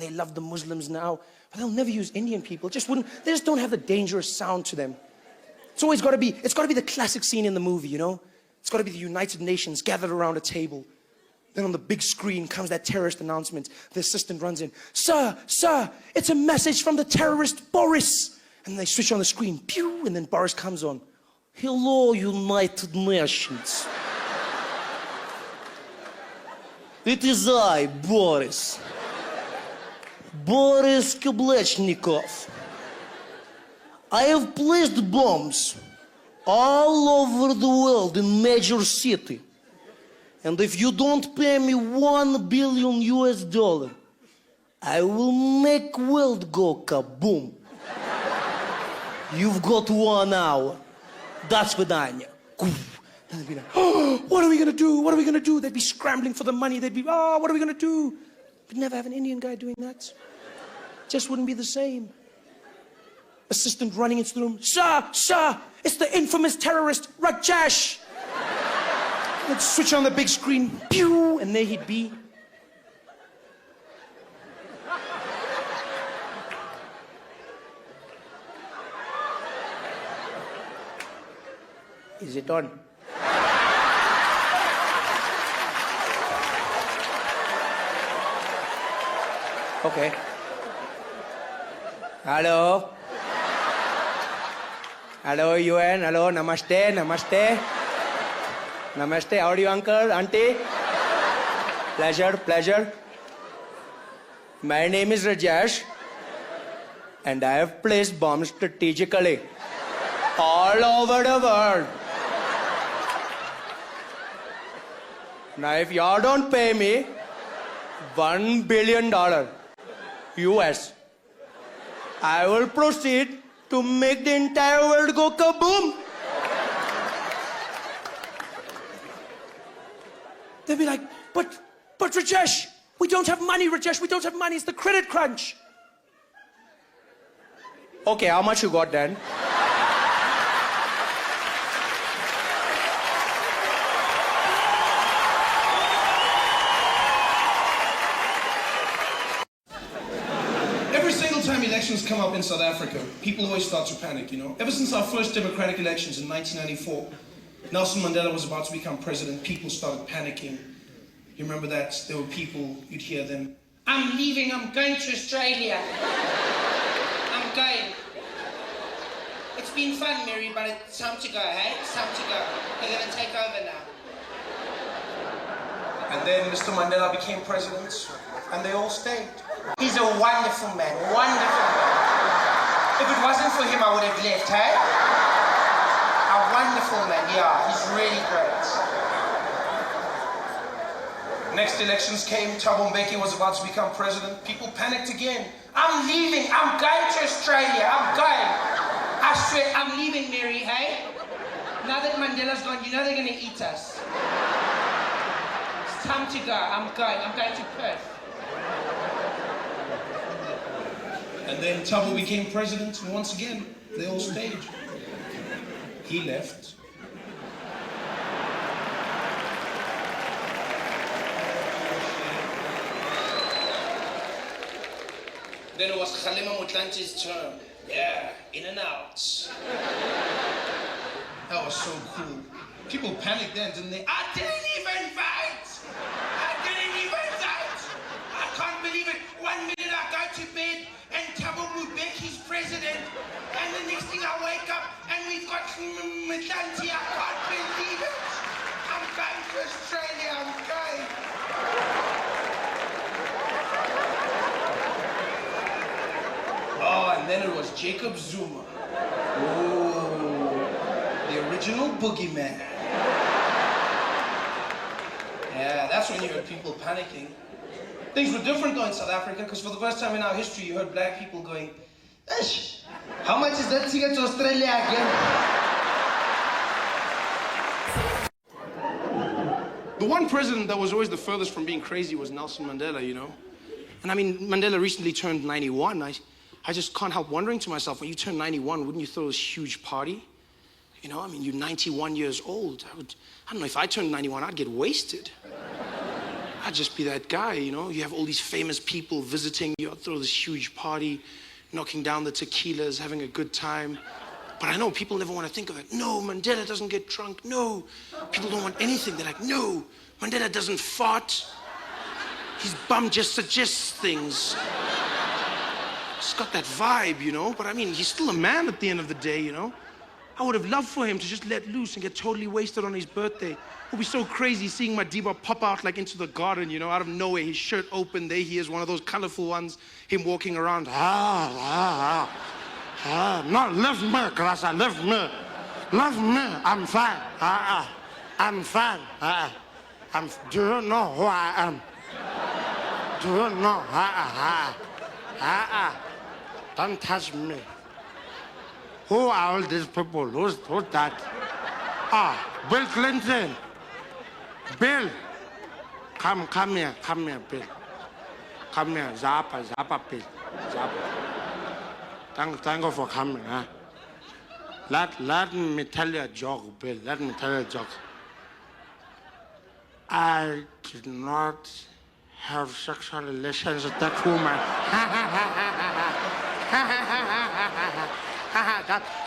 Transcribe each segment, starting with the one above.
they love the Muslims now. But they'll never use Indian people. Just wouldn't, they just don't have the dangerous sound to them. It's always got to be the classic scene in the movie, you know? It's got to be the United Nations gathered around a table. Then on the big screen comes that terrorist announcement. The assistant runs in. Sir, it's a message from the terrorist Boris. And they switch on the screen. Pew! And then Boris comes on. Hello, United Nations. It is I, Boris. Boris Kablechnikov. I have placed bombs all over the world in major city. And if you don't pay me $1 billion US, I will make world go kaboom. You've got 1 hour. That's Vidanya. And they'd be like, oh, what are we gonna do? What are we gonna do? They'd be scrambling for the money. They'd be, oh, what are we gonna do? We'd never have an Indian guy doing that. Just wouldn't be the same. Assistant running into the room. Sir, it's the infamous terrorist, Rajesh. They'd switch on the big screen, pew, and there he'd be. Is it on? Okay. Hello? Hello, UN. Hello, namaste. Namaste. How are you, uncle, auntie? Pleasure. My name is Rajesh, and I have placed bombs strategically all over the world. Now, if y'all don't pay me $1 billion US, I will proceed to make the entire world go kaboom. They'd be like, but Rajesh, we don't have money, Rajesh, we don't have money, it's the credit crunch. Okay, how much you got then? Every single time elections come up in South Africa, people always start to panic, you know? Ever since our first democratic elections in 1994, Nelson Mandela was about to become president, people started panicking. You remember that? There were people, you'd hear them. I'm leaving, I'm going to Australia. I'm going. It's been fun, Mary, but it's time to go, hey? It's time to go. They're gonna take over now. And then Mr. Mandela became president, and they all stayed. He's a wonderful man, wonderful man. If it wasn't for him, I would have left, hey? A wonderful man, yeah, he's really great. Next elections came, Thabo Mbeki was about to become president. People panicked again. I'm leaving, I'm going to Australia, I'm going. I swear, I'm leaving, Mary, hey? Now that Mandela's gone, you know they're gonna eat us. It's time to go, I'm going to Perth. And then Thabo became president, and once again, they all stayed. He left. Then it was Kgalema Motlante's turn. Yeah, in and out. That was so cool. People panicked then, didn't they? I didn't even fight! I can't believe it. 1 minute I go to bed and Thabo Mbeki's president, and the next thing I wake up and we've got Mtlanthe. I can't believe it. I'm going to Australia, I'm going. Oh, and then it was Jacob Zuma. Oh, the original boogeyman. Yeah, that's when you heard people panicking. Things were different though in South Africa, because for the first time in our history, you heard black people going, "Ish, how much is that ticket to Australia again?" The one president that was always the furthest from being crazy was Nelson Mandela, you know? And I mean, Mandela recently turned 91. I just can't help wondering to myself, when you turn 91, wouldn't you throw this huge party? You know, I mean, you're 91 years old. I don't know, if I turned 91, I'd get wasted. I'd just be that guy, you know? You have all these famous people visiting you, I'd throw this huge party, knocking down the tequilas, having a good time. But I know people never want to think of it. No, Mandela doesn't get drunk. No, people don't want anything. They're like, no, Mandela doesn't fart. His bum just suggests things. It's got that vibe, you know? But I mean, he's still a man at the end of the day, you know? I would have loved for him to just let loose and get totally wasted on his birthday. It would be so crazy seeing my diva pop out like into the garden, you know, out of nowhere, his shirt open, there he is, one of those colorful ones, him walking around. No, leave me, Grassa, leave me. Leave me, I'm fine. I'm fine. Do you know who I am? Do you know? Don't touch me. Who are all these people? Who's that? Bill Clinton. Bill. Come here, Bill. Come here, Zappa, Bill. Zappa. Thank you for coming, huh? Let me tell you a joke, Bill. Let me tell you a joke. I did not have sexual relations with that woman.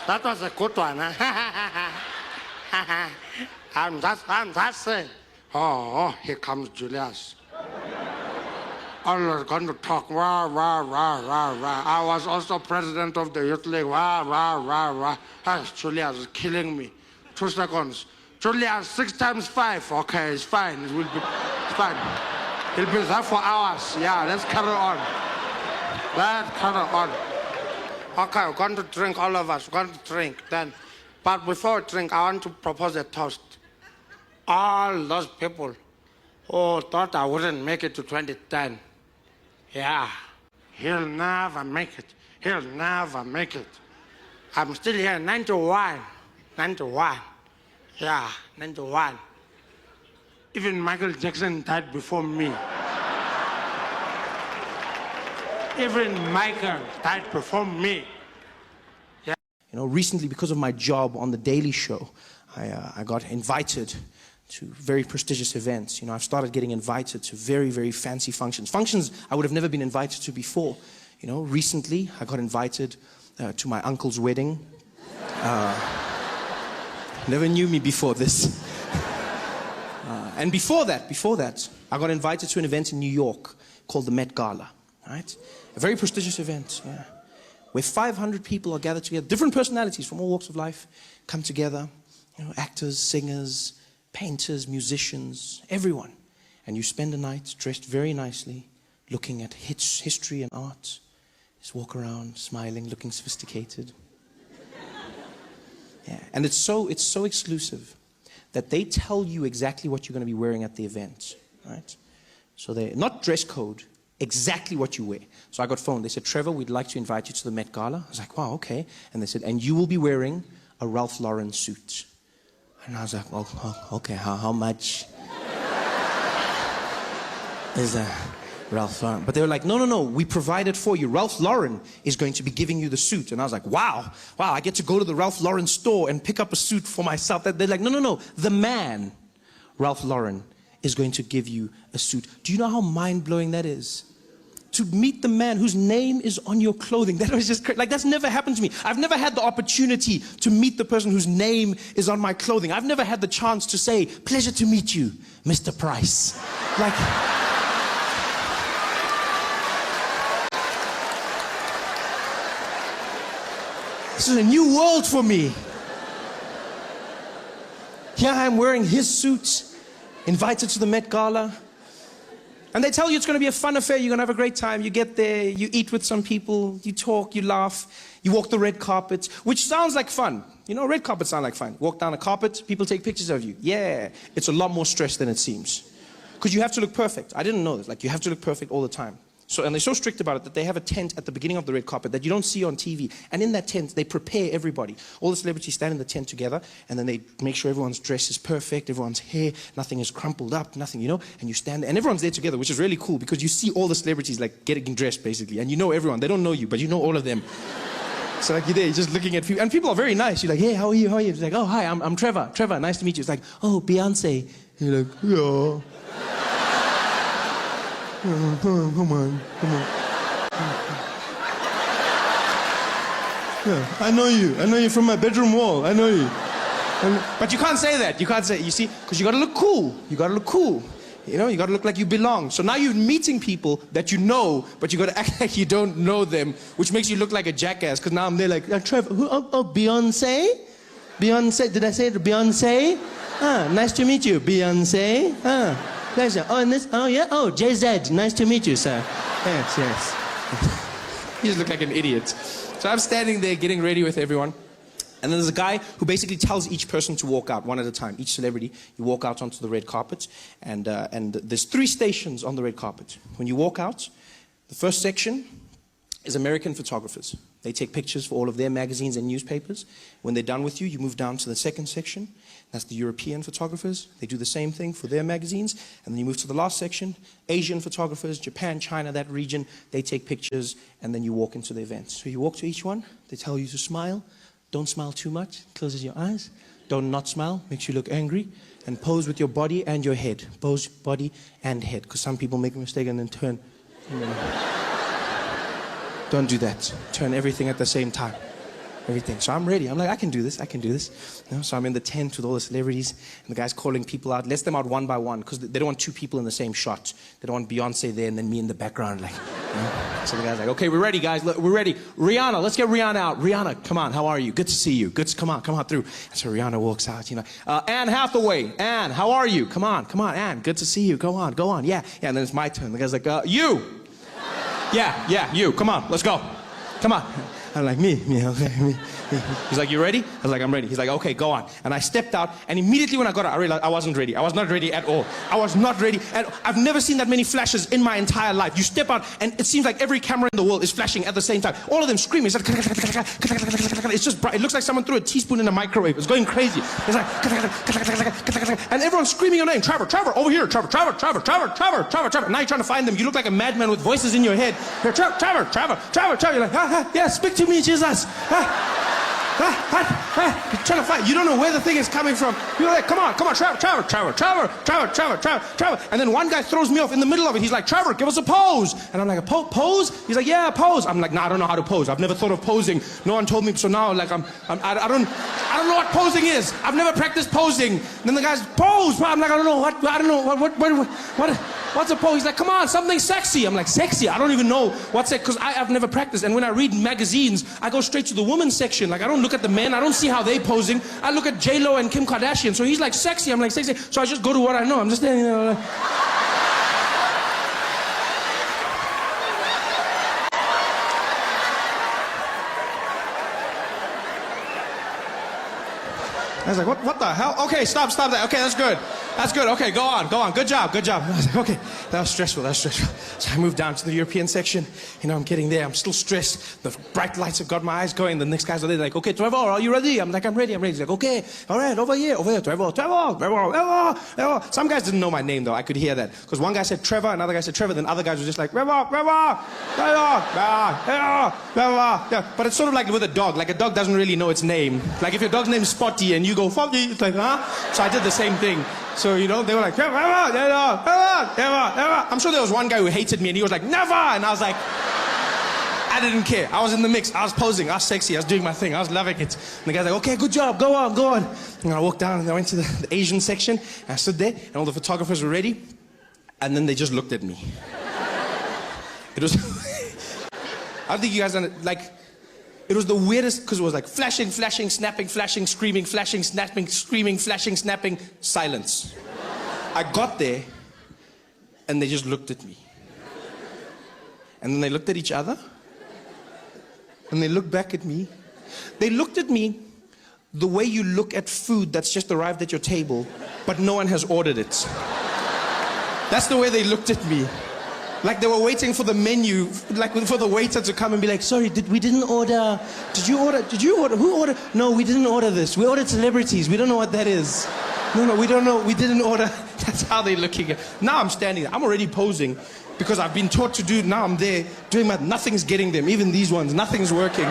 that was a good one. I'm just saying. Oh, here comes Julius. Always going to talk, rah, rah, rah, rah, rah. I was also president of the youth league, rah, rah, rah, rah. Julius is killing me. 2 seconds. Julius, 6 times 5. Okay, it's fine. It's fine. He'll be there for hours. Yeah, let's carry on. Okay, we're going to drink, all of us. We're going to drink then. But before we drink, I want to propose a toast. All those people who thought I wouldn't make it to 2010. Yeah, he'll never make it. He'll never make it. I'm still here, 91. Yeah, 91. Even Michael Jackson died before me. Even Michael died before me. You know, recently, because of my job on The Daily Show, I got invited to very prestigious events. You know, I've started getting invited to very, very fancy functions. Functions I would have never been invited to before. You know, recently, I got invited to my uncle's wedding. Never knew me before this. And before that, I got invited to an event in New York called the Met Gala, right? A very prestigious event, yeah, where 500 people are gathered together, different personalities from all walks of life come together, you know, actors, singers, painters, musicians, everyone. And you spend a night dressed very nicely, looking at history and art. Just walk around, smiling, looking sophisticated. Yeah, and it's so exclusive that they tell you exactly what you're going to be wearing at the event, right? So they not dress code, exactly what you wear. So I got phoned. They said, Trevor, we'd like to invite you to the Met Gala. I was like, wow, okay. And they said, and you will be wearing a Ralph Lauren suit. And I was like, oh, okay, how much is a Ralph Lauren? But they were like, no, we provide it for you. Ralph Lauren is going to be giving you the suit. And I was like, wow, I get to go to the Ralph Lauren store and pick up a suit for myself. They're like, no, the man, Ralph Lauren, is going to give you a suit. Do you know how mind-blowing that is? To meet the man whose name is on your clothing. That was just crazy. Like, that's never happened to me. I've never had the opportunity to meet the person whose name is on my clothing. I've never had the chance to say, pleasure to meet you, Mr. Price. Like, this is a new world for me. Here I am wearing his suit, invited to the Met Gala. And they tell you it's going to be a fun affair, you're going to have a great time. You get there, you eat with some people, you talk, you laugh, you walk the red carpet, which sounds like fun. You know, red carpets sound like fun. Walk down a carpet, people take pictures of you. Yeah, it's a lot more stress than it seems. Because you have to look perfect. I didn't know this. Like, you have to look perfect all the time. So, and they're so strict about it that they have a tent at the beginning of the red carpet that you don't see on TV. And in that tent, they prepare everybody. All the celebrities stand in the tent together, and then they make sure everyone's dress is perfect, everyone's hair, nothing is crumpled up, nothing, you know, and you stand there, and everyone's there together, which is really cool, because you see all the celebrities, like, getting dressed, basically, and you know everyone. They don't know you, but you know all of them. So, like, you're there, you're just looking at people, and people are very nice. You're like, hey, how are you, It's like, oh, hi, I'm Trevor, nice to meet you. It's like, oh, Beyonce. You're like, yeah. Come on. Yeah, I know you from my bedroom wall. I know you. But you can't say that. You can't say, you see, because you gotta look cool. You gotta look cool. You know, you gotta look like you belong. So now you're meeting people that you know, but you gotta act like you don't know them, which makes you look like a jackass, because now I'm there like, Trevor, who, Beyonce? Beyonce, did I say it? Beyonce? Nice to meet you, Beyonce. Pleasure. Oh, and this, yeah? Oh, JZ, nice to meet you, sir. Yes. You just look like an idiot. So I'm standing there getting ready with everyone. And then there's a guy who basically tells each person to walk out one at a time. Each celebrity, you walk out onto the red carpet. And there's 3 stations on the red carpet. When you walk out, the first section is American photographers. They take pictures for all of their magazines and newspapers. When they're done with you, you move down to the second section. That's the European photographers. They do the same thing for their magazines. And then you move to the last section, Asian photographers, Japan, China, that region. They take pictures, and then you walk into the event. So you walk to each one. They tell you to smile. Don't smile too much, closes your eyes. Don't not smile, makes you look angry. And pose with your body and your head. Pose body and head, because some people make a mistake and then turn. Don't do that. Turn everything at the same time. Everything. So I'm ready. I'm like, I can do this. You know, so I'm in the tent with all the celebrities, and the guy's calling people out, lets them out one by one, because they don't want 2 people in the same shot. They don't want Beyonce there and then me in the background, like, you know? So the guy's like, okay, we're ready, guys. We're ready. Rihanna, let's get Rihanna out. Rihanna, come on. How are you? Good to see you. Come on through. And so Rihanna walks out, you know. Anne Hathaway. Anne, how are you? Come on, Anne. Good to see you. Go on. Yeah. And then it's my turn. The guy's like, you. Yeah, you. Come on, let's go. Come on. I'm like, me. He's like, you ready? I was like, I'm ready. He's like, okay, go on. And I stepped out, and immediately when I got out, I realized I wasn't ready. I was not ready at all. I was not ready. And I've never seen that many flashes in my entire life. You step out, and it seems like every camera in the world is flashing at the same time. All of them screaming. It's like, it's just bright. It looks like someone threw a teaspoon in a microwave. It's going crazy. It's like, and everyone's screaming your name. Trevor, over here. Trevor. Now you're trying to find them. You look like a madman with voices in your head. Trevor. You're like, yeah, speak to me, Jesus. You're trying to find. You don't know where the thing is coming from. You're like, come on, Trevor. And then one guy throws me off in the middle of it. He's like, Trevor, give us a pose. And I'm like, a pose? He's like, yeah, pose. I'm like, nah, I don't know how to pose. I've never thought of posing. No one told me. So now, like, I don't know what posing is. I've never practiced posing. And then the guy's pose. I'm like, I don't know what's a pose? He's like, come on, something sexy. I'm like, sexy? I don't even know what's it, because I've never practiced. And when I read magazines, I go straight to the women's section. Like, I don't look at the men. I don't see how they posing. I look at J-Lo and Kim Kardashian. So he's like, sexy. I'm like, sexy. So I just go to what I know. I'm just standing there like... I was like, what the hell? Okay, stop that. Okay, that's good. Okay, go on. Good job. I was like, okay, that was stressful. So I moved down to the European section. You know, I'm getting there. I'm still stressed. The bright lights have got my eyes going. The next guys are there like, okay, Trevor, are you ready? I'm like, I'm ready. He's like, okay, all right, over here, Trevor. Some guys didn't know my name, though. I could hear that. Because one guy said Trevor, another guy said Trevor, then other guys were just like, Trevor. Yeah, but it's sort of like with a dog. Like, a dog doesn't really know its name. Like, if your dog's name is Spotty and you go, Spotty, it's like, huh? So I did the same thing. So, you know, they were like, Trevor. I'm sure there was one guy who hated me and he was like, never! And I was like, I didn't care. I was in the mix. I was posing. I was sexy. I was doing my thing. I was loving it. And the guy's like, okay, good job. Go on. And I walked down and I went to the Asian section. And I stood there and all the photographers were ready. And then they just looked at me. It was... I don't think you guys like... It was the weirdest, because it was like flashing, snapping, flashing, screaming, flashing, snapping, screaming, flashing, snapping, silence. I got there, and they just looked at me. And then they looked at each other, and they looked back at me. They looked at me the way you look at food that's just arrived at your table, but no one has ordered it. That's the way they looked at me. Like they were waiting for the menu, like for the waiter to come and be like, sorry, we didn't order. Did you order? Who ordered? No, we didn't order this. We ordered celebrities. We don't know what that is. No, we don't know. We didn't order. That's how they're looking at. Now I'm standing there. I'm already posing because I've been taught to do. Now I'm there doing my, nothing's getting them. Even these ones, nothing's working.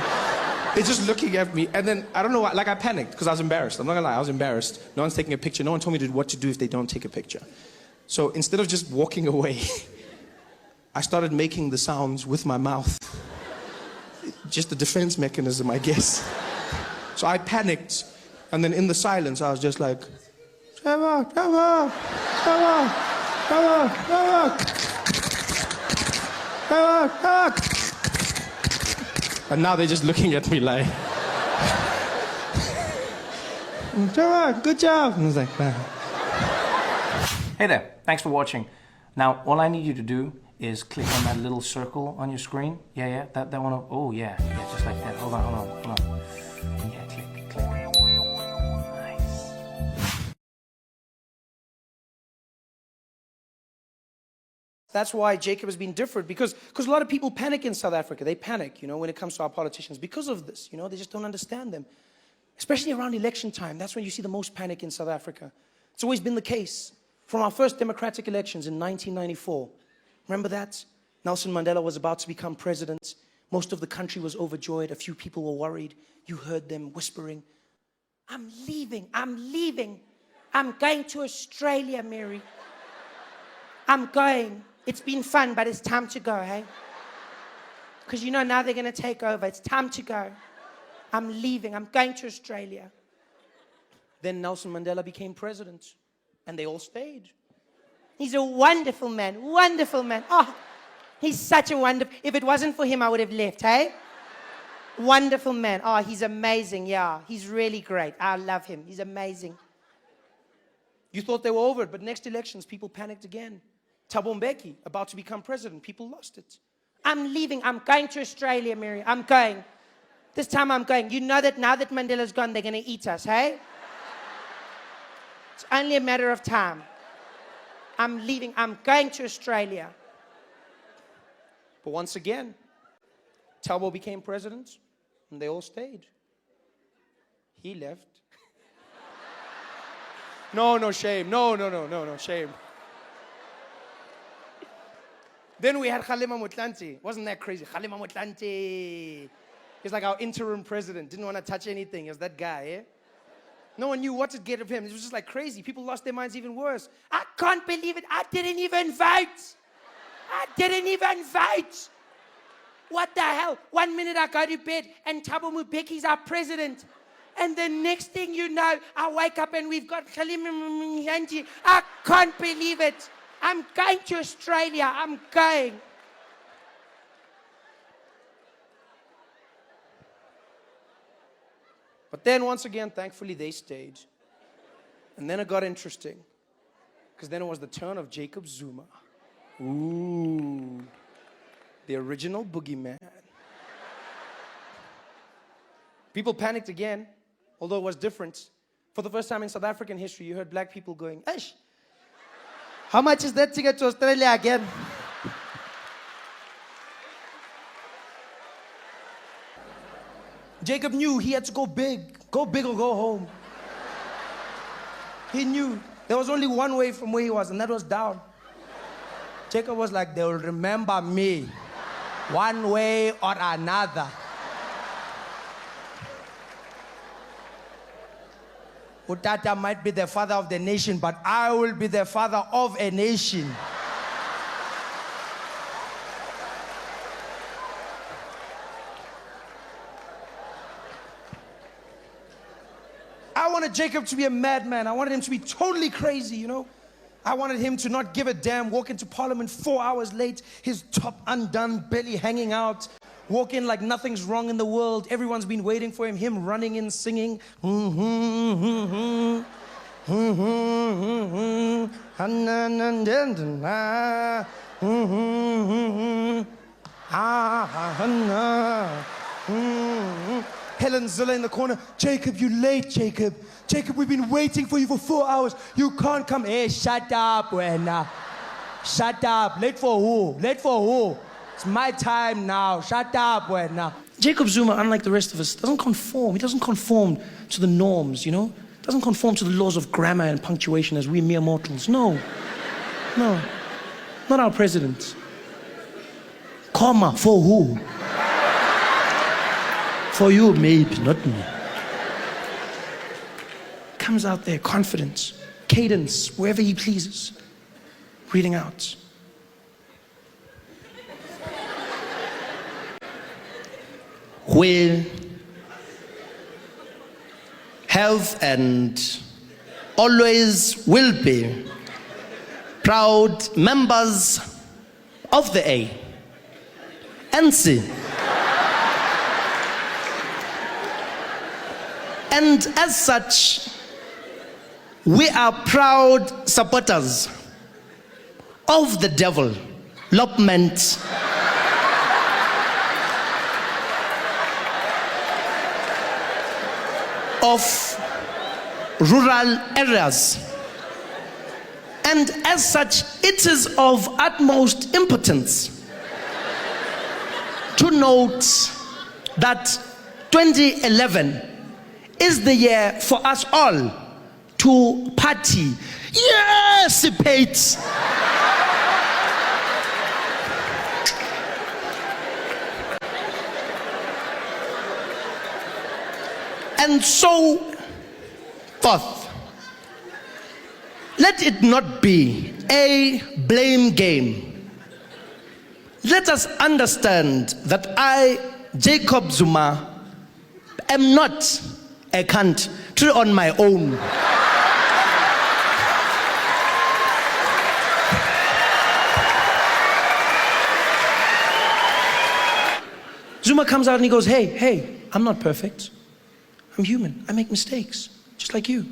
They're just looking at me. And then, I don't know why, like I panicked because I was embarrassed. I'm not gonna lie, I was embarrassed. No one's taking a picture. No one told me what to do if they don't take a picture. So instead of just walking away, I started making the sounds with my mouth. Just a defense mechanism, I guess. So I panicked, and then in the silence, I was just like, Trevor, Trevor, Trevor, Trevor, Trevor, Trevor, Trevor. And now they're just looking at me like, Trevor, good job. And I was like, man. Hey there, thanks for watching. Now, all I need you to do is click on that little circle on your screen. Yeah, that one. Oh, yeah, just like that. Hold on. Yeah, click. Nice. That's why Jacob has been different, because a lot of people panic in South Africa. They panic, when it comes to our politicians because of this. They just don't understand them. Especially around election time. That's when you see the most panic in South Africa. It's always been the case. From our first democratic elections in 1994. Remember that? Nelson Mandela was about to become president. Most of the country was overjoyed. A few people were worried. You heard them whispering, I'm leaving. I'm going to Australia, Mary. I'm going. It's been fun, but it's time to go, hey? Because now they're going to take over. It's time to go. I'm leaving. I'm going to Australia. Then Nelson Mandela became president. And they all stayed. He's a wonderful man. Oh, he's such a wonderful... If it wasn't for him, I would have left, hey? Wonderful man. Oh, he's amazing, yeah. He's really great. I love him. He's amazing. You thought they were over it, but next elections, people panicked again. Thabo Mbeki, about to become president. People lost it. I'm leaving. I'm going to Australia, Mary. I'm going. This time I'm going. You know that now that Mandela's gone, they're going to eat us, hey? It's only a matter of time. I'm leaving. I'm going to Australia. But once again, Thabo became president, and they all stayed. He left. No, shame. No, shame. Then we had Kgalema Motlanthe. Wasn't that crazy? Kgalema Motlanthe. He's like our interim president. Didn't want to touch anything. He was that guy, eh? No one knew what to get of him. It was just like crazy. People lost their minds even worse. I can't believe it. I didn't even vote. What the hell? 1 minute I go to bed and Thabo Mbeki's our president. And the next thing you know, I wake up and we've got Kgalema Motlanthe. I can't believe it. I'm going to Australia. I'm going. But then once again, thankfully, they stayed. And then it got interesting. Because then it was the turn of Jacob Zuma. Ooh. The original boogeyman. People panicked again, although it was different. For the first time in South African history, you heard black people going, Eish, how much is that ticket to Australia again? Jacob knew he had to go big or go home. He knew there was only one way from where he was, and that was down. Jacob was like, they will remember me one way or another. Utata might be the father of the nation, but I will be the father of a nation. I wanted Jacob to be a madman. I wanted him to be totally crazy, I wanted him to not give a damn, walk into Parliament 4 hours late, his top undone, belly hanging out, walk in like nothing's wrong in the world. Everyone's been waiting for him running in, singing. Helen Zilla in the corner. Jacob, you late, Jacob. Jacob, we've been waiting for you for 4 hours. You can't come. Hey, shut up, Wena. Shut up. Late for who? Late for who? It's my time now. Shut up, Wena. Jacob Zuma, unlike the rest of us, doesn't conform. He doesn't conform to the norms, Doesn't conform to the laws of grammar and punctuation as we mere mortals. No. No. Not our president. Comma, for who? For you, maybe, not me. Comes out there, confidence, cadence, wherever he pleases, reading out. we have and always will be proud members of the ANC. And as such, we are proud supporters of the development of rural areas. And as such, it is of utmost importance to note that 2011 is the year for us all to party. Yes, participate. And so forth. Let it not be a blame game. Let us understand that I, Jacob Zuma, am not a country on my own. Zuma comes out and he goes, hey, I'm not perfect. I'm human. I make mistakes, just like you.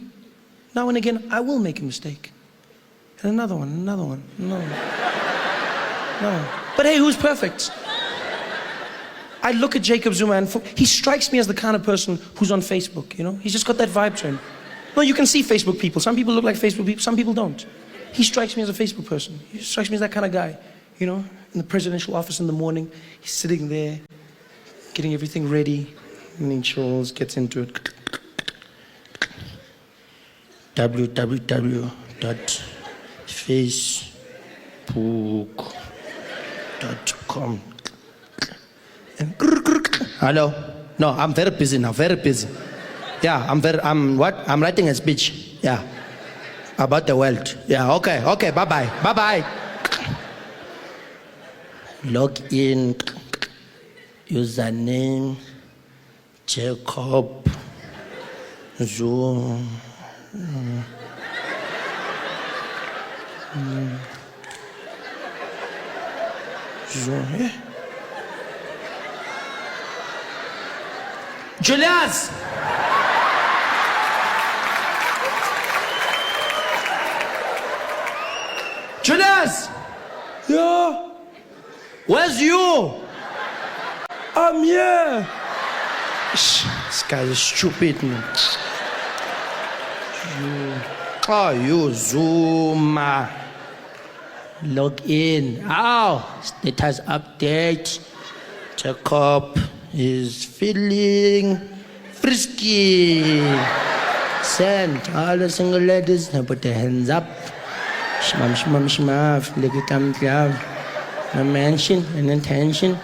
Now and again, I will make a mistake. And another one. No. But hey, who's perfect? I look at Jacob Zuma and he strikes me as the kind of person who's on Facebook, you know? He's just got that vibe to him. No, you can see Facebook people. Some people look like Facebook people, some people don't. He strikes me as a Facebook person. He strikes me as that kind of guy, you know? In the presidential office in the morning, he's sitting there, getting everything ready, and he chills, gets into it. www.facebook.com. Hello? No, I'm very busy now, very busy. Yeah, I'm writing a speech. Yeah. About the world. Yeah, okay, bye-bye. Log in, username, Jacob, Zoom. Zoom. Julius! Julius! Yeah? Where's you? I'm here. This guy is stupid, man. You Zuma. Log in. Status update. Jacob is feeling frisky. Send all the single ladies. Now put their hands up. Shmam. Look at them. No mention and intention.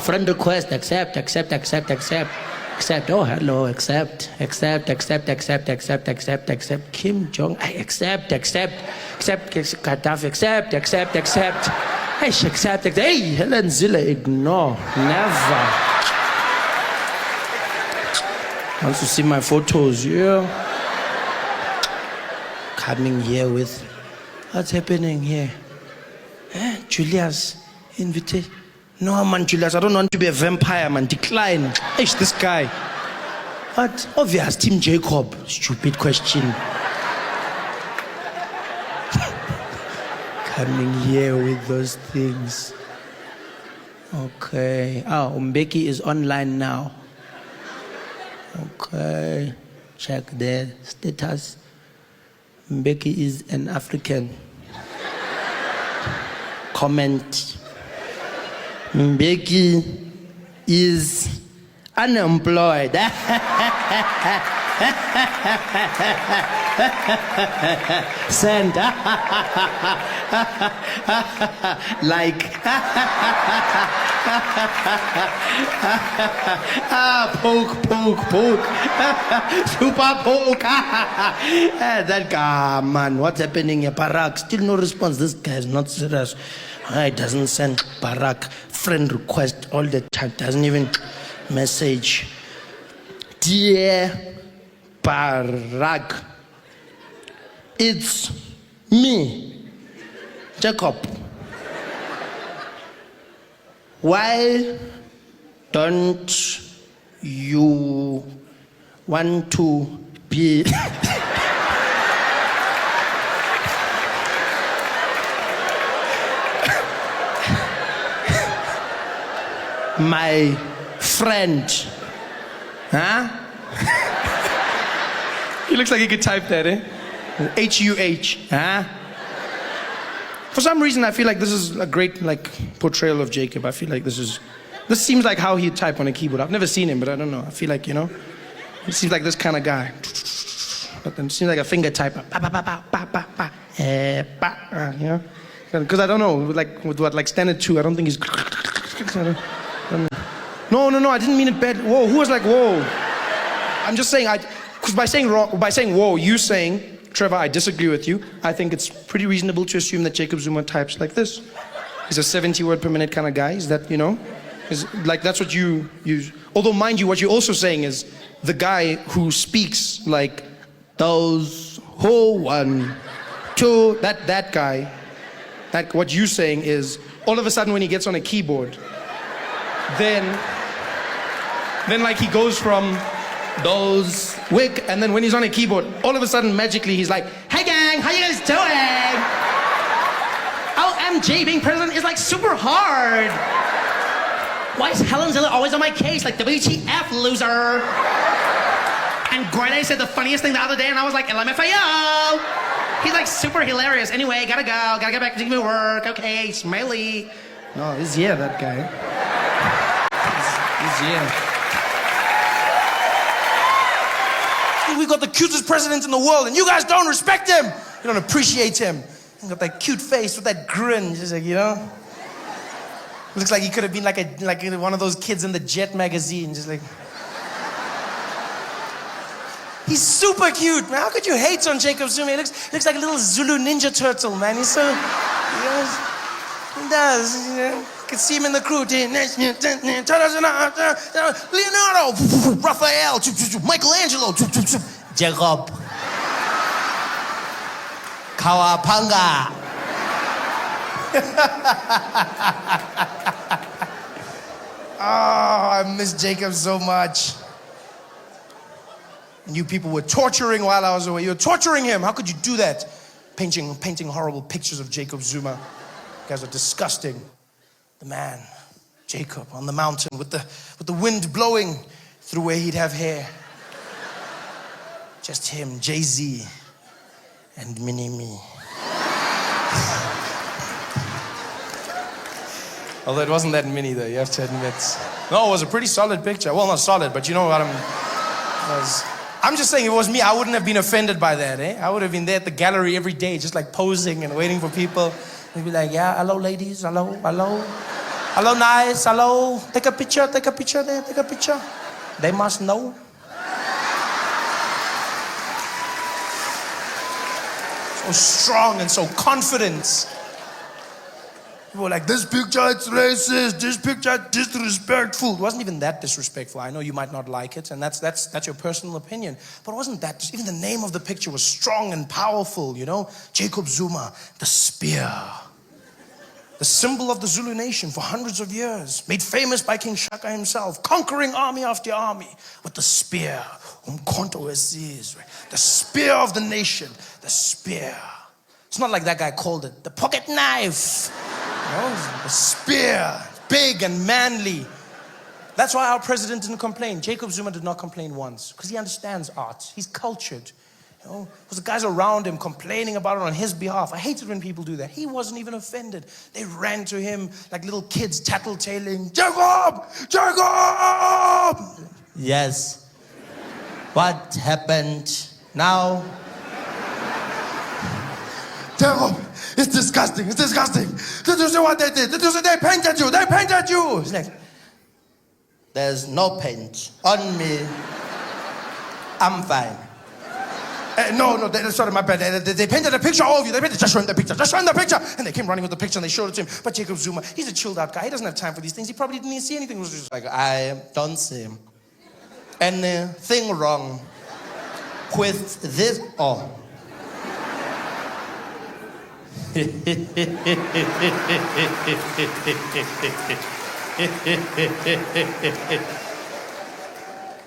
Friend request. Accept. Oh, hello. Accept. Kim Jong. Accept. Gaddafi. Accept. Hey, accept. Hey, Helen Zilla, ignore. Never. Wants to see my photos, yeah. Coming here with what's happening here? Julius, invitation. No, man, Julius, I don't want to be a vampire, man. Decline. This guy. What? Obvious, Team Jacob. Stupid question. Coming here with those things. Okay. Mbeki is online now. Okay. Check the status. Mbeki is an African. Comment. Mbeki is unemployed. Send. Like. Poke. Super poke. That guy, man, what's happening here? Barak, still no response. This guy is not serious. He doesn't send Barak friend request all the time. Doesn't even message. Dear Parag, it's me, Jacob. Why don't you want to be my friend? Huh? He looks like he could type that, eh? H-U-H, huh? For some reason, I feel like this is a great portrayal of Jacob. I feel like this seems like how he'd type on a keyboard. I've never seen him, but I don't know. I feel like, he seems like this kind of guy. But then seems like a finger typer. Because I don't know, with standard 2, I don't think he's... No, I didn't mean it bad. Whoa, who was like, whoa? I'm just saying, because by saying whoa, you saying, Trevor, I disagree with you. I think it's pretty reasonable to assume that Jacob Zuma types like this. He's a 70 word per minute kind of guy. Is that, that's what you use. Although, mind you, what you're also saying is the guy who speaks like those who 1, 2, that guy, what you're saying is all of a sudden when he gets on a keyboard, then he goes from those wick, and then when he's on a keyboard, all of a sudden magically he's like, hey gang, how you guys doing? OMG, being president is super hard. Why is Helen Ziller always on my case? WTF, loser. And Greta said the funniest thing the other day, and I was like, LMFAO. He's super hilarious. Anyway, gotta go, gotta get back to work. Okay, smiley. No, he's that guy. He's We've got the cutest president in the world, and you guys don't respect him. You don't appreciate him. He's got that cute face with that grin, just looks like he could have been like one of those kids in the Jet magazine, He's super cute, man. How could you hate on Jacob Zuma? He looks like a little Zulu Ninja Turtle, man. He's so, he does, You can see him in the crew. Leonardo, Raphael, Michelangelo, Jacob, Kawapanga. Oh, I miss Jacob so much. And you people were torturing while I was away. You were torturing him. How could you do that? Painting horrible pictures of Jacob Zuma. You guys are disgusting. The man, Jacob, on the mountain with the wind blowing through where he'd have hair. Just him, Jay-Z, and Mini-Me. Although it wasn't that mini though, you have to admit. No, it was a pretty solid picture. Well, not solid, but you know what I'm just saying, if it was me, I wouldn't have been offended by that, eh? I would have been there at the gallery every day, just posing and waiting for people. They'd be like, yeah, hello ladies, hello. Hello nice, hello. Take a picture there, take a picture. They must know. So strong and so confident. People were like, this picture, it's racist. This picture, disrespectful. It wasn't even that disrespectful. I know you might not like it, and that's your personal opinion. But it wasn't that. Even the name of the picture was strong and powerful, Jacob Zuma, the spear. The symbol of the Zulu nation for hundreds of years. Made famous by King Shaka himself. Conquering army after army with the spear. The spear of the nation. The spear. It's not like that guy called it the pocket knife. The spear, big and manly. That's why our president didn't complain. Jacob Zuma did not complain once, because he understands art. He's cultured. Because the guys around him complaining about it on his behalf. I hate it when people do that. He wasn't even offended. They ran to him like little kids tattletaling. Jacob! Jacob! Yes. What happened now? Jacob! It's disgusting. It's disgusting. Did you see what they did? Did you see they painted you? They painted you. It's like, there's no paint on me. I'm fine. No, sorry, my bad. They painted a picture of you. They painted, just show him the picture. Just show him the picture. And they came running with the picture and they showed it to him. But Jacob Zuma, he's a chilled out guy. He doesn't have time for these things. He probably didn't even see anything. He was just like, I don't see anything wrong with this. Oh.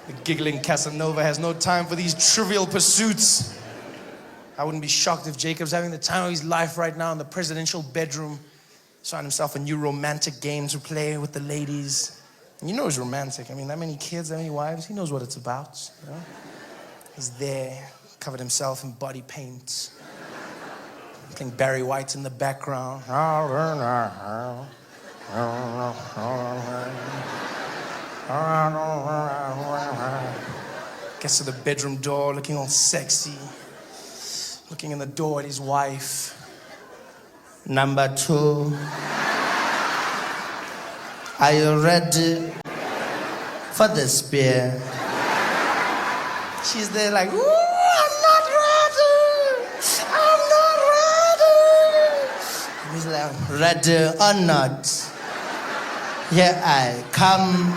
The giggling Casanova has no time for these trivial pursuits. I wouldn't be shocked if Jacob's having the time of his life right now in the presidential bedroom. He's found himself a new romantic game to play with the ladies. And you know he's romantic. I mean, that many kids, that many wives, he knows what it's about. You know? He's there, covered himself in body paint. Playing Barry White in the background. Gets to the bedroom door looking all sexy. Looking in the door at his wife. Number 2. Are you ready for the spear? She's there like, ooh, I'm not ready. I'm not ready. And he's like, ready or not? Here I come.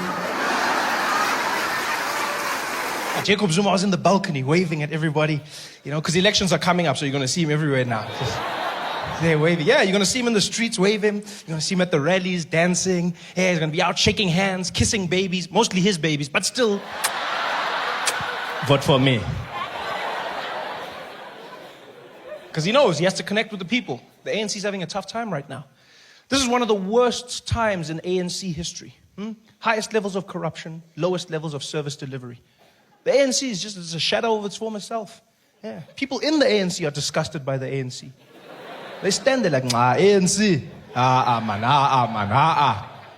Jacob Zuma was in the balcony waving at everybody, you know, because elections are coming up, so you're going to see him everywhere now. They're waving. Yeah, you're going to see him in the streets waving. You're going to see him at the rallies dancing. Yeah, he's going to be out shaking hands, kissing babies, mostly his babies, but still, vote for me. Because he knows he has to connect with the people. The ANC is having a tough time right now. This is one of the worst times in ANC history. Highest levels of corruption, lowest levels of service delivery. The ANC is just a shadow of its former self. Yeah. People in the ANC are disgusted by the ANC. They stand there like, ANC. Man.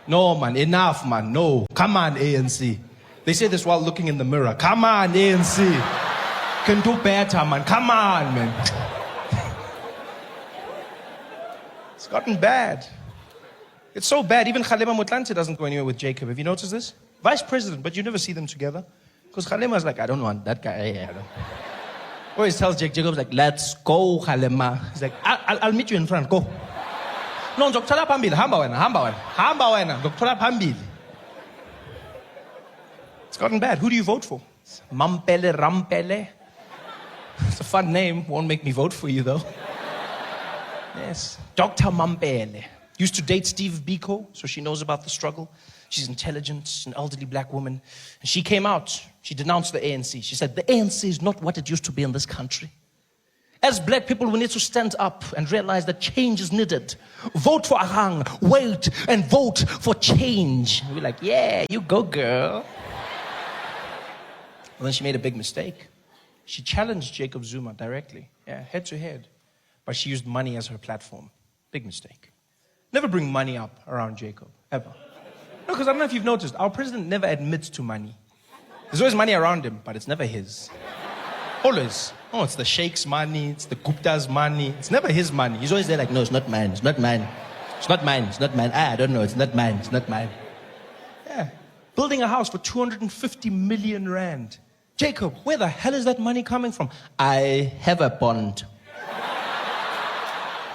No, man, enough, man, no. Come on, ANC. They say this while looking in the mirror. Come on, ANC. Can do better, man. Come on, man. It's gotten bad. It's so bad, even Kgalema Motlanthe doesn't go anywhere with Jacob. Have you noticed this? Vice president, but you never see them together. Because Kgalema's like, I don't want that guy. Always tells Jacob's like, let's go, Kgalema. He's like, I'll meet you in front, go. No, ngizokuthola phambili, hamba wena, ngizokuthola phambili. It's gotten bad. Who do you vote for? Mampele Rampele. It's a fun name. Won't make me vote for you, though. Yes. Dr. Mampele. Used to date Steve Biko, so she knows about the struggle. She's intelligent, an elderly black woman. And she came out. She denounced the ANC. She said, the ANC is not what it used to be in this country. As black people, we need to stand up and realize that change is needed. Vote for Ahang, wait, and vote for change. And we're like, yeah, you go, girl. And then she made a big mistake. She challenged Jacob Zuma directly, head to head. But she used money as her platform. Big mistake. Never bring money up around Jacob, ever. No, because I don't know if you've noticed, our president never admits to money. There's always money around him, but it's never his. Always. Oh, it's the Sheikh's money, it's the Gupta's money. It's never his money. He's always there like, no, it's not mine, it's not mine. It's not mine, it's not mine. I don't know, it's not mine, it's not mine. Yeah. Building a house for 250 million rand. Jacob, where the hell is that money coming from? I have a bond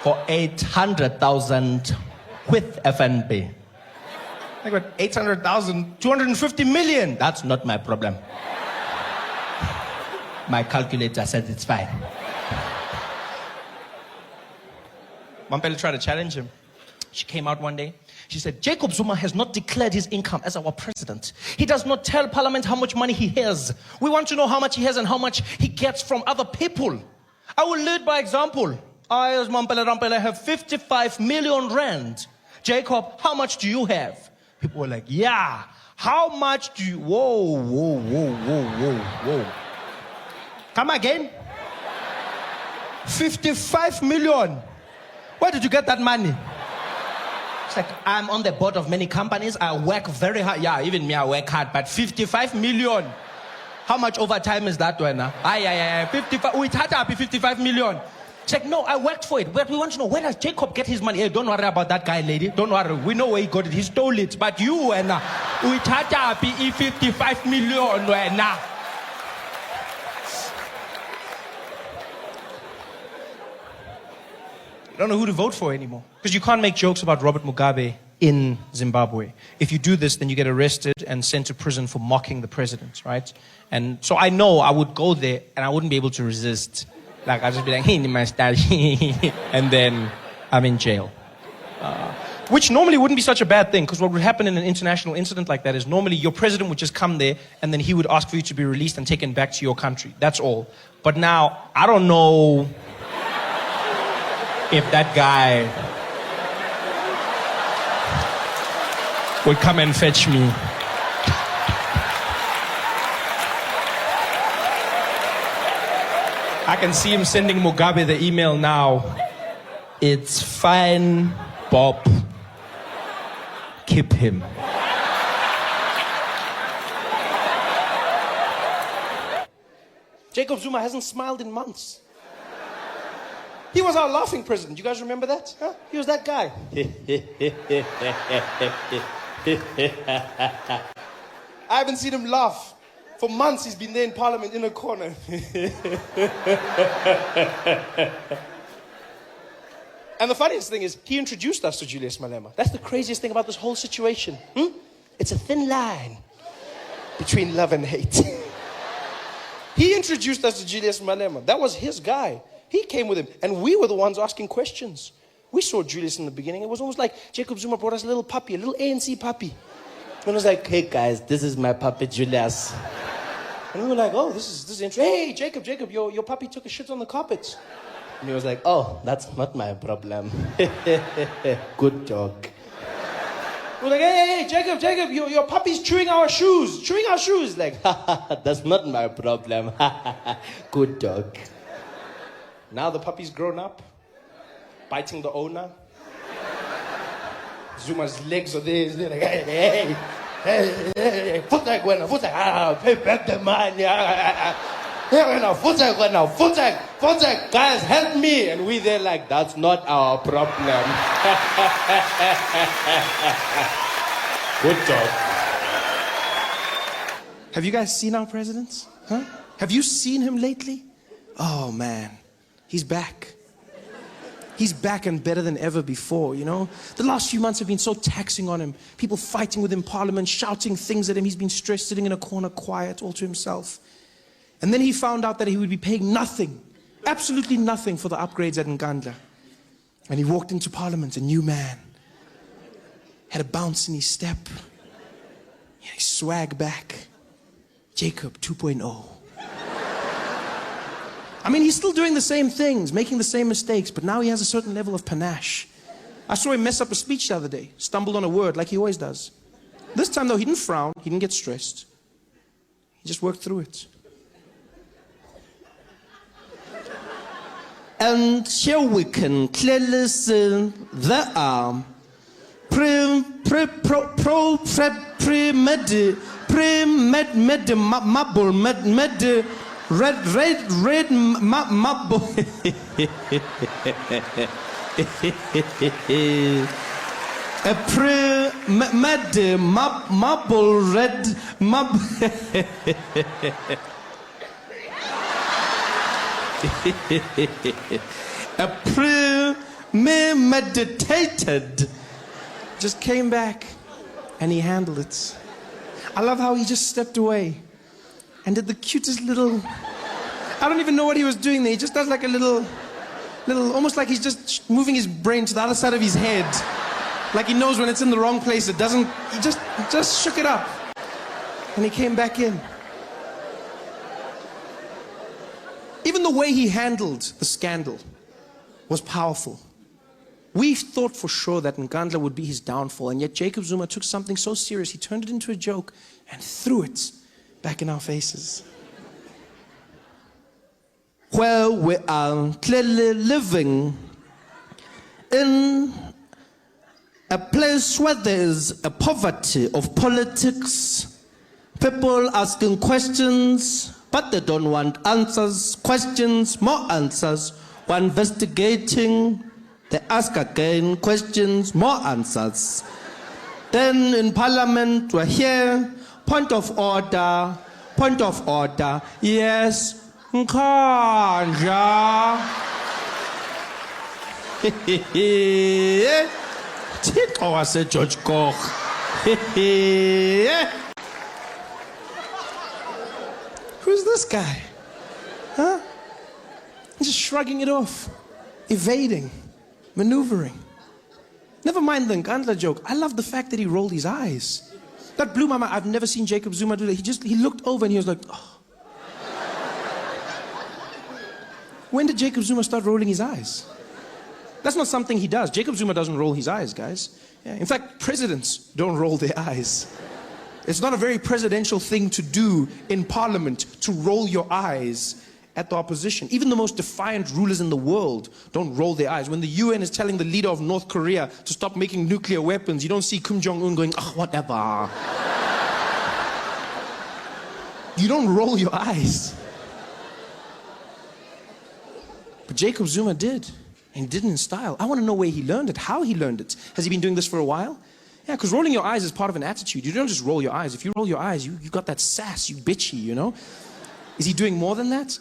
for 800,000 with FNB. I got 800,000, 250 million. That's not my problem. My calculator said it's fine. Mampele tried to challenge him. She came out one day. She said, Jacob Zuma has not declared his income as our president. He does not tell Parliament how much money he has. We want to know how much he has and how much he gets from other people. I will lead by example. I, as Mampele Rampele, have 55 million rand. Jacob, how much do you have? People were like, yeah, how much do you... Whoa. Come again? 55 million. Where did you get that money? It's like, I'm on the board of many companies. I work very hard. Yeah, even me, I work hard. But 55 million. How much overtime is that one? 55. We had to be 55 million. It's like, no, I worked for it. But we want to know, where does Jacob get his money? Hey, don't worry about that guy, lady. Don't worry. We know where he got it. He stole it. But you, we had to be 55 million. don't know who to vote for anymore. Because you can't make jokes about Robert Mugabe in Zimbabwe. If you do this, then you get arrested and sent to prison for mocking the president, right? And so I know I would go there and I wouldn't be able to resist. Like, I'd just be like, hey, my style. And then I'm in jail. Which normally wouldn't be such a bad thing, because what would happen in an international incident like that is normally your president would just come there and then he would ask for you to be released and taken back to your country. That's all. But now, I don't know if that guy would come and fetch me. I can see him sending Mugabe the email now. It's fine, Bob. Keep him. Jacob Zuma hasn't smiled in months. He was our laughing president. You guys remember that? Huh? He was that guy. I haven't seen him laugh. For months he's been there in Parliament in a corner. And the funniest thing is, he introduced us to Julius Malema. That's the craziest thing about this whole situation. It's a thin line between love and hate. He introduced us to Julius Malema. That was his guy. He came with him, and we were the ones asking questions. We saw Julius in the beginning. It was almost like Jacob Zuma brought us a little puppy, a little ANC puppy. And it was like, hey guys, this is my puppy Julius. And we were like, oh, this is interesting. Hey, Jacob, your puppy took a shit on the carpet. And he was like, oh, that's not my problem. Good dog. We're like, hey, Jacob, your puppy's chewing our shoes. Like, that's not my problem. Good dog. Now the puppy's grown up, biting the owner. Zuma's legs are there. He's like, hey. Futzek, pay back the money. Futzek, guys, help me. And we there like, that's not our problem. Good job. Have you guys seen our president? Huh? Have you seen him lately? Oh, man. He's back. He's back and better than ever before, you know? The last few months have been so taxing on him. People fighting with him in Parliament, shouting things at him. He's been stressed, sitting in a corner, quiet, all to himself. And then he found out that he would be paying nothing, absolutely nothing for the upgrades at Nkandla. And he walked into Parliament, a new man. Had a bounce in his step. Yeah, he swag back. Jacob 2.0. I mean, he's still doing the same things, making the same mistakes, but now he has a certain level of panache. I saw him mess up a speech the other day, stumbled on a word like he always does. This time, though, he didn't frown, he didn't get stressed. He just worked through it. And here we can clearly see there are red marble. A marble red marble. A premeditated. Just came back and he handled it. I love how he just stepped away and did the cutest little, I don't even know what he was doing there. He just does like a little, almost like he's just moving his brain to the other side of his head. Like he knows when it's in the wrong place, it doesn't, he just shook it up. And he came back in. Even the way he handled the scandal was powerful. We thought for sure that Nkandla would be his downfall, and yet Jacob Zuma took something so serious, he turned it into a joke and threw it back in our faces. Well, we are clearly living in a place where there is a poverty of politics, people asking questions, but they don't want answers, questions, more answers. We're investigating, they ask again, questions, more answers. Then in Parliament, we're here, point of order, yes, Nkandla. Thixo waseGeorge Koch. Who's this guy? Huh? Just shrugging it off, evading, maneuvering. Never mind the Nkandla joke. I love the fact that he rolled his eyes. That blew my mind. I've never seen Jacob Zuma do that. He looked over and he was like, oh. When did Jacob Zuma start rolling his eyes? That's not something he does. Jacob Zuma doesn't roll his eyes, guys. Yeah. In fact, presidents don't roll their eyes. It's not a very presidential thing to do in parliament, to roll your eyes at the opposition. Even the most defiant rulers in the world don't roll their eyes. When the UN is telling the leader of North Korea to stop making nuclear weapons, you don't see Kim Jong-un going, oh, whatever. You don't roll your eyes. But Jacob Zuma did. And he did it in style. I want to know where he learned it, how he learned it. Has he been doing this for a while? Yeah, because rolling your eyes is part of an attitude. You don't just roll your eyes. If you roll your eyes, you got that sass, you bitchy, you know? Is he doing more than that?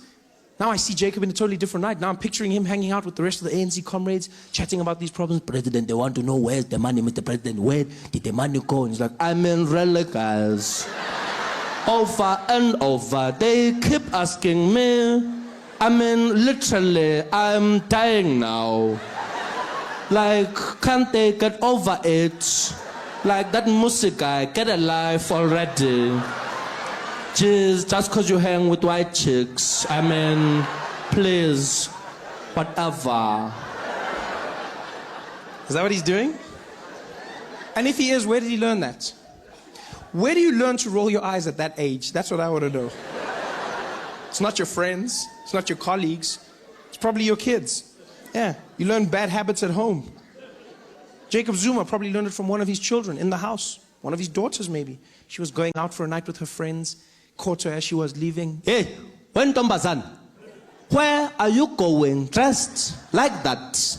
Now I see Jacob in a totally different light. Now I'm picturing him hanging out with the rest of the ANC comrades, chatting about these problems. President, they want to know where's the money, Mr. President. Where did the money go? And he's like, I'm in guys. Over and over, they keep asking me. I mean, literally, I'm dying now. Like, can't they get over it? Like, that music guy, get a life already. Jeez, just because you hang with white chicks. I mean, please, whatever. Is that what he's doing? And if he is, where did he learn that? Where do you learn to roll your eyes at that age? That's what I want to know. It's not your friends. It's not your colleagues. It's probably your kids. Yeah, you learn bad habits at home. Jacob Zuma probably learned it from one of his children in the house. One of his daughters, maybe. She was going out for a night with her friends, caught her as she was leaving. Hey, Wentombazan, where are you going dressed like that?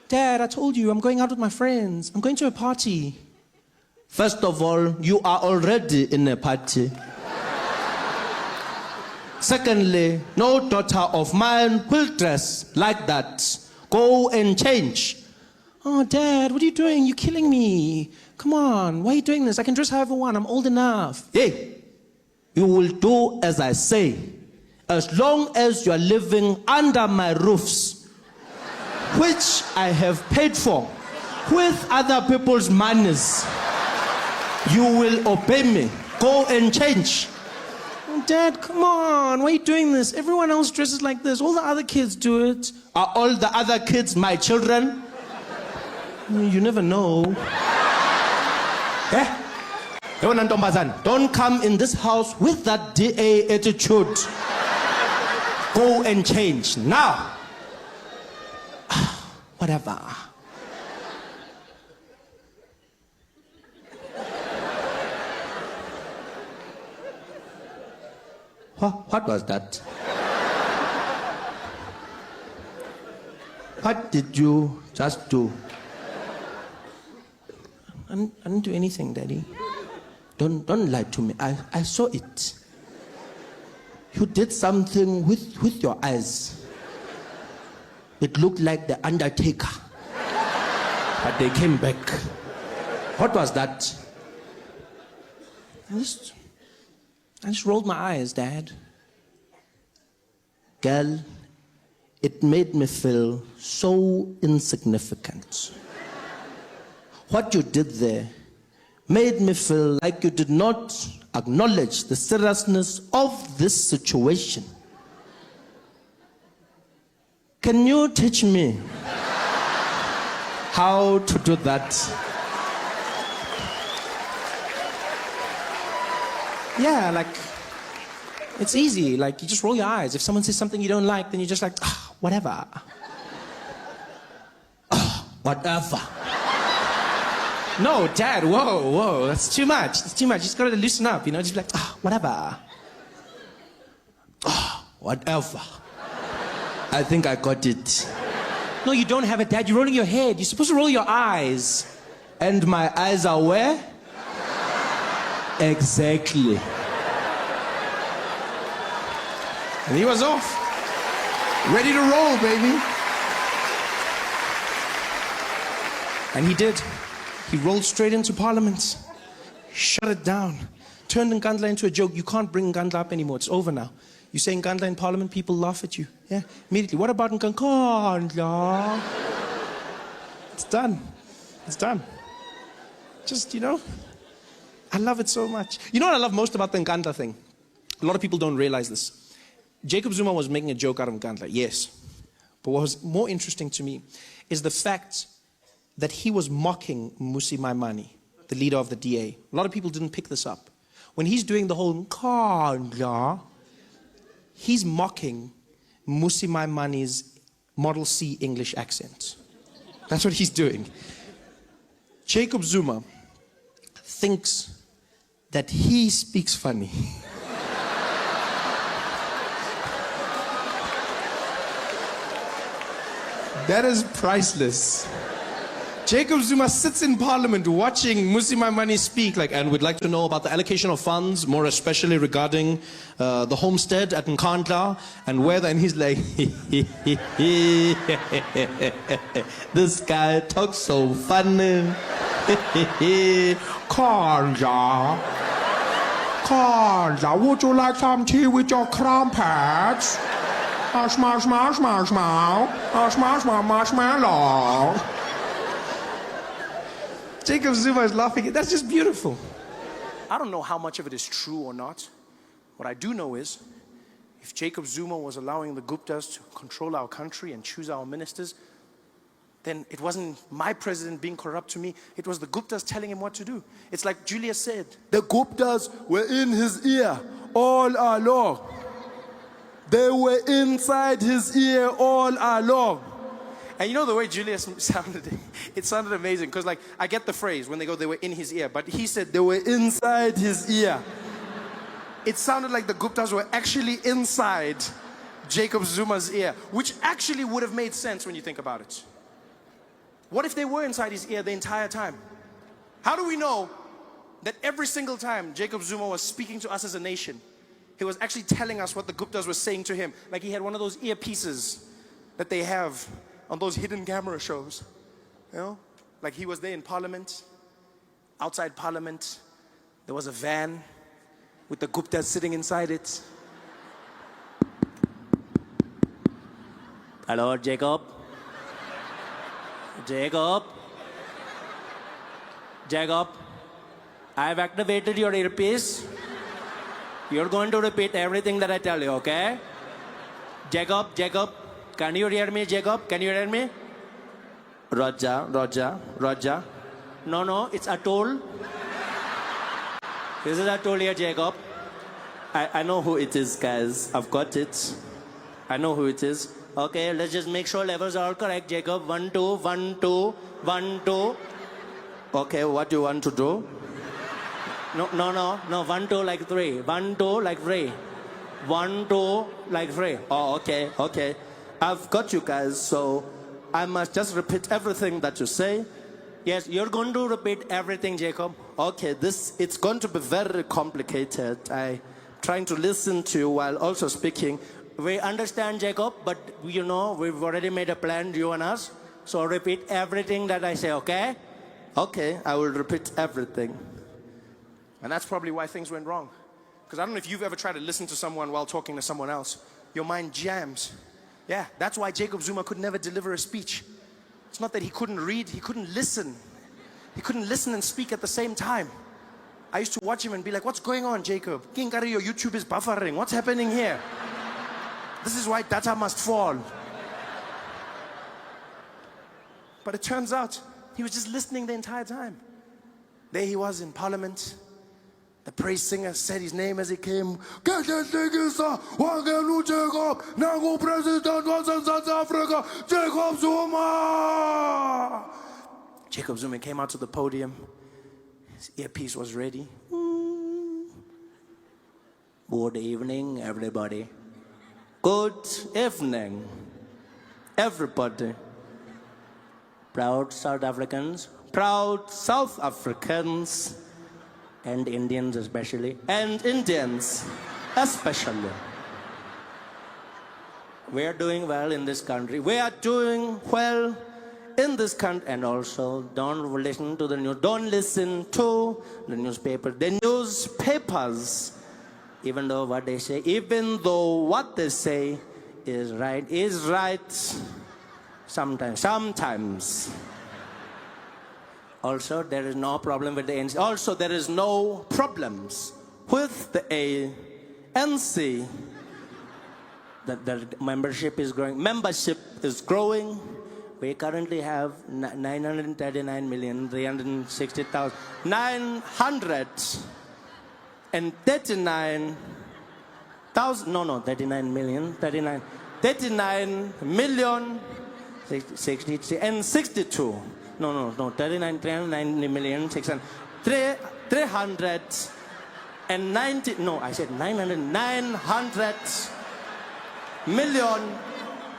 Dad, I told you, I'm going out with my friends. I'm going to a party. First of all, you are already in a party. Secondly, no daughter of mine will dress like that. Go and change. Oh, Dad, what are you doing? You're killing me. Come on, why are you doing this? I can dress however I want. I'm old enough. Hey, you will do as I say. As long as you are living under my roofs, which I have paid for with other people's monies, you will obey me. Go and change. Dad, come on, why are you doing this? Everyone else dresses like this. All the other kids do it. Are all the other kids my children? You never know. Eh? Don't come in this house with that DA attitude. Go and change now. Whatever. What was that? What did you just do? I didn't do anything, Daddy. Don't lie to me. I saw it. You did something with your eyes. It looked like the Undertaker. But they came back. What was that? I just rolled my eyes, Dad. Girl, it made me feel so insignificant. What you did there made me feel like you did not acknowledge the seriousness of this situation. Can you teach me how to do that? Yeah, like, it's easy. Like, you just roll your eyes. If someone says something you don't like, then you're just like, whatever. Whatever. No, Dad, whoa, that's too much. That's too much. You just gotta loosen up, you know? Just be like, whatever. Whatever. I think I got it. No, you don't have it, Dad. You're rolling your head. You're supposed to roll your eyes. And my eyes are where? Exactly. And he was off. Ready to roll, baby. And he did. He rolled straight into Parliament, shut it down, turned Nkandla into a joke. You can't bring Nkandla up anymore. It's over now. You say Nkandla in Parliament, people laugh at you. Yeah, immediately. What about Nkandla? It's done. It's done. Just, you know, I love it so much. You know what I love most about the Nkandla thing? A lot of people don't realize this. Jacob Zuma was making a joke out of Nkandla, yes. But what was more interesting to me is the fact that he was mocking Mmusi Maimane, the leader of the DA. A lot of people didn't pick this up. When he's doing the whole Nkandla, he's mocking Mmusi Maimane's Model C English accent. That's what he's doing. Jacob Zuma thinks that he speaks funny. That is priceless. Jacob Zuma sits in Parliament watching Mmusi Maimane speak, like, and we'd like to know about the allocation of funds, more especially regarding the homestead at Nkandla, and whether, and he's like, this guy talks so funny. Nkandla, would you like some tea with your crumpets? Marshmallow. Jacob Zuma is laughing. That's just beautiful. I don't know how much of it is true or not. What I do know is, if Jacob Zuma was allowing the Guptas to control our country and choose our ministers, then it wasn't my president being corrupt to me. It was the Guptas telling him what to do. It's like Julius said, the Guptas were in his ear all along. They were inside his ear all along. And you know the way Julius sounded, it sounded amazing. Because like, I get the phrase when they go, they were in his ear. But he said they were inside his ear. It sounded like the Guptas were actually inside Jacob Zuma's ear. Which actually would have made sense when you think about it. What if they were inside his ear the entire time? How do we know that every single time Jacob Zuma was speaking to us as a nation, he was actually telling us what the Guptas were saying to him? Like he had one of those earpieces that they have on those hidden camera shows, you know? Like he was there in Parliament, outside Parliament, there was a van with the Guptas sitting inside it. Hello, Jacob? Jacob? Jacob? I've activated your earpiece. You're going to repeat everything that I tell you, okay? Jacob, Jacob, can you hear me, Jacob? Can you hear me? Roger. No, it's Atul. This is Atul here, Jacob. I know who it is, guys. I've got it. I know who it is. Okay, let's just make sure levels are all correct, Jacob. 1, 2, 1, 2, 1, 2. Okay, what do you want to do? No, 1, 2 like 3. 1, 2 like 3. 1, 2 like 3. Oh, okay. I've got you guys, so I must just repeat everything that you say. Yes, you're going to repeat everything, Jacob. Okay, it's going to be very complicated. I'm trying to listen to you while also speaking. We understand, Jacob, but you know, we've already made a plan, you and us. So repeat everything that I say, okay? Okay, I will repeat everything. And that's probably why things went wrong. Because I don't know if you've ever tried to listen to someone while talking to someone else. Your mind jams. Yeah, that's why Jacob Zuma could never deliver a speech. It's not that he couldn't read, he couldn't listen. He couldn't listen and speak at the same time. I used to watch him and be like, what's going on, Jacob? Kinkari, your YouTube is buffering. What's happening here? This is why data must fall. But it turns out, he was just listening the entire time. There he was in Parliament. The praise singer said his name as he came. Jacob Zuma! Jacob Zuma came out to the podium. His earpiece was ready. Good evening, everybody. Good evening, everybody. Proud South Africans, and Indians especially, We are doing well in this country. We are doing well in this country, and also don't listen to the news. Don't listen to the newspaper. The newspapers, even though what they say is right. Sometimes. Also, there is no problem with the ANC. Also, there is no problems with the ANC. The membership is growing. We currently have 939,360,000. 939,000. No, 39 million. 39 million. 63 and 62. No. 390 million 600. 390. No, I said 900 million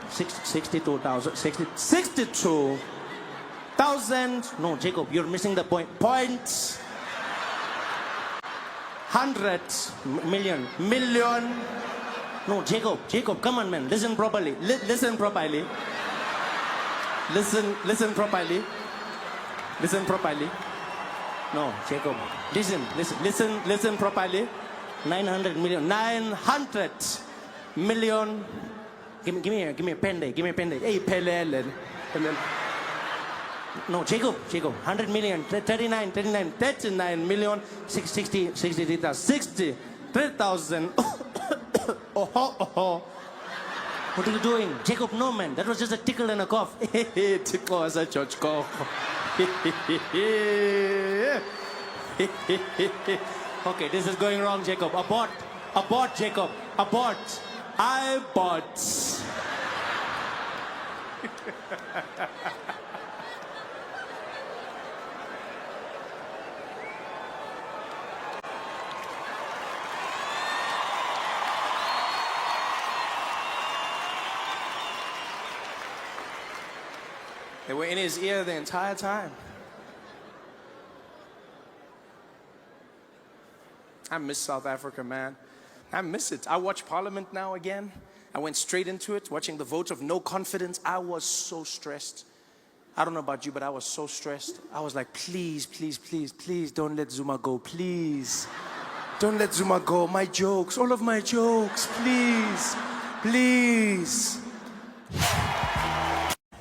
62,000. No, Jacob, you're missing the point. 100 million. No, Jacob, come on, man. Listen properly. Listen properly. No, Jacob. Listen properly. 900 million. Give me a pen there. Hey, Pelele. No, Jacob. 100 million. 39 million. 63,000. Oh. What are you doing? Jacob, no, man. That was just a tickle and a cough. Tickle as a church cough. Okay, this is going wrong, Jacob. Abort, Jacob. Abort. I bought. They were in his ear the entire time. I miss South Africa, man. I miss it. I watch Parliament now again. I went straight into it, watching the vote of no confidence. I was so stressed. I don't know about you, but I was so stressed. I was like, please, don't let Zuma go, please. Don't let Zuma go. My jokes, all of my jokes, please.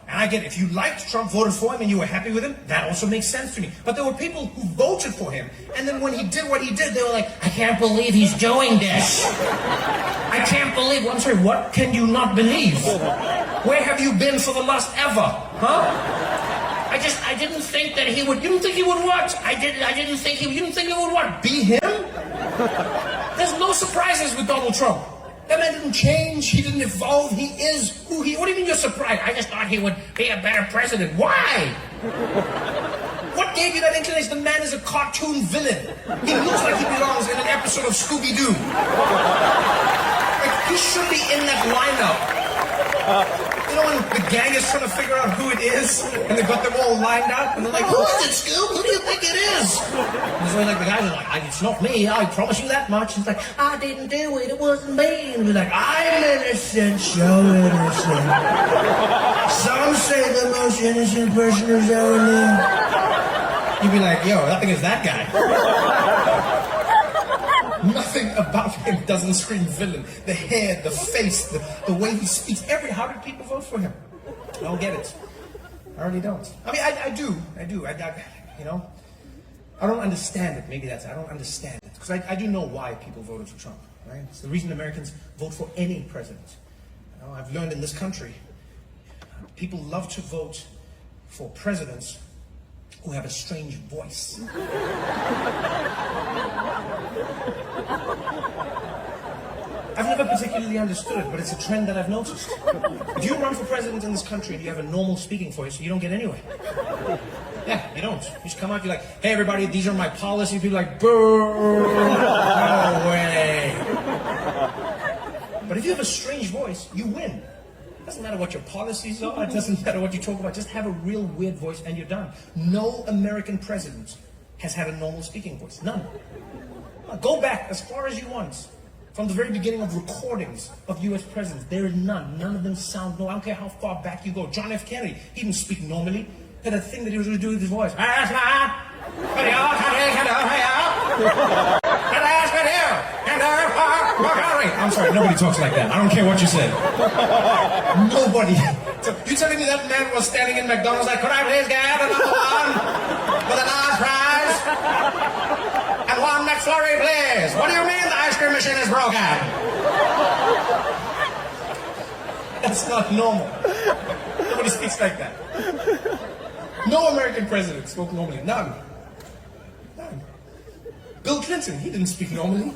And I get it. If you liked Trump, voted for him, and you were happy with him, that also makes sense to me. But there were people who voted for him, and then when he did what he did, they were like, I can't believe he's doing this. I can't believe. Well, I'm sorry, what can you not believe? Where have you been for the last ever? Huh? I didn't think that he would. You didn't think he would what? You didn't think he would what? Be him? There's no surprises with Donald Trump. That man didn't change, he didn't evolve, he is who he... What do you mean you're surprised? I just thought he would be a better president. Why? What gave you that inclination? The man is a cartoon villain. He looks like he belongs in an episode of Scooby-Doo. Like, he should be in that lineup. You know when the gang is trying to figure out who it is, and they've got them all lined up, and they're like, who is it, Scoob? Who do you think it is? And so like the guys are like, it's not me, I promise you that much. He's like, I didn't do it, it wasn't me. And he's like, I'm innocent, so innocent. Some say the most innocent person is only. You'd be like, yo, nothing is that guy. Nothing about him doesn't scream villain. The hair, the face, the way he speaks. How did people vote for him? I don't get it. I really don't. I mean, I do. You know, I don't understand it. Maybe that's it. I don't understand it. Because I do know why people voted for Trump, right? It's the reason Americans vote for any president. You know, I've learned in this country, people love to vote for presidents who have a strange voice. I've never particularly understood it, but it's a trend that I've noticed. If you run for president in this country and you have a normal speaking voice, you don't get anywhere. Yeah, you don't. You just come out, you're like, hey everybody, these are my policies. People are like, boo, no way. But if you have a strange voice, you win. It doesn't matter what your policies are, it doesn't matter what you talk about, just have a real weird voice and you're done. No American president has had a normal speaking voice. None. Go back as far as you want. From the very beginning of recordings of U.S. presidents, there is none. None of them sound normal. I don't care how far back you go. John F. Kennedy, he didn't speak normally. He had a thing that he was going to do with his voice. I'm sorry, nobody talks like that. I don't care what you say. Nobody. You telling me that man was standing in McDonald's like, could I please get another one with a large fries? And one McFlurry, please. What do you mean the ice cream machine is broken? That's not normal. Nobody speaks like that. No American president spoke normally. None. None. Bill Clinton, he didn't speak normally.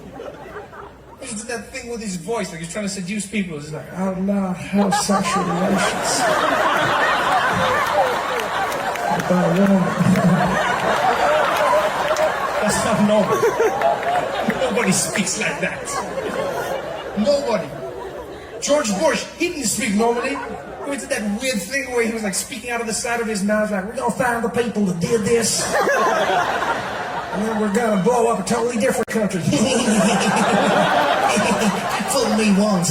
He did that thing with his voice, like he's trying to seduce people. He's like, I will not have sexual relations with a woman. That's not normal. Nobody speaks like that. Nobody. George Bush, he didn't speak normally. He did that weird thing where he was like speaking out of the side of his mouth, like, we're gonna find the people that did this. And then we're gonna blow up a totally different country. Fool me once.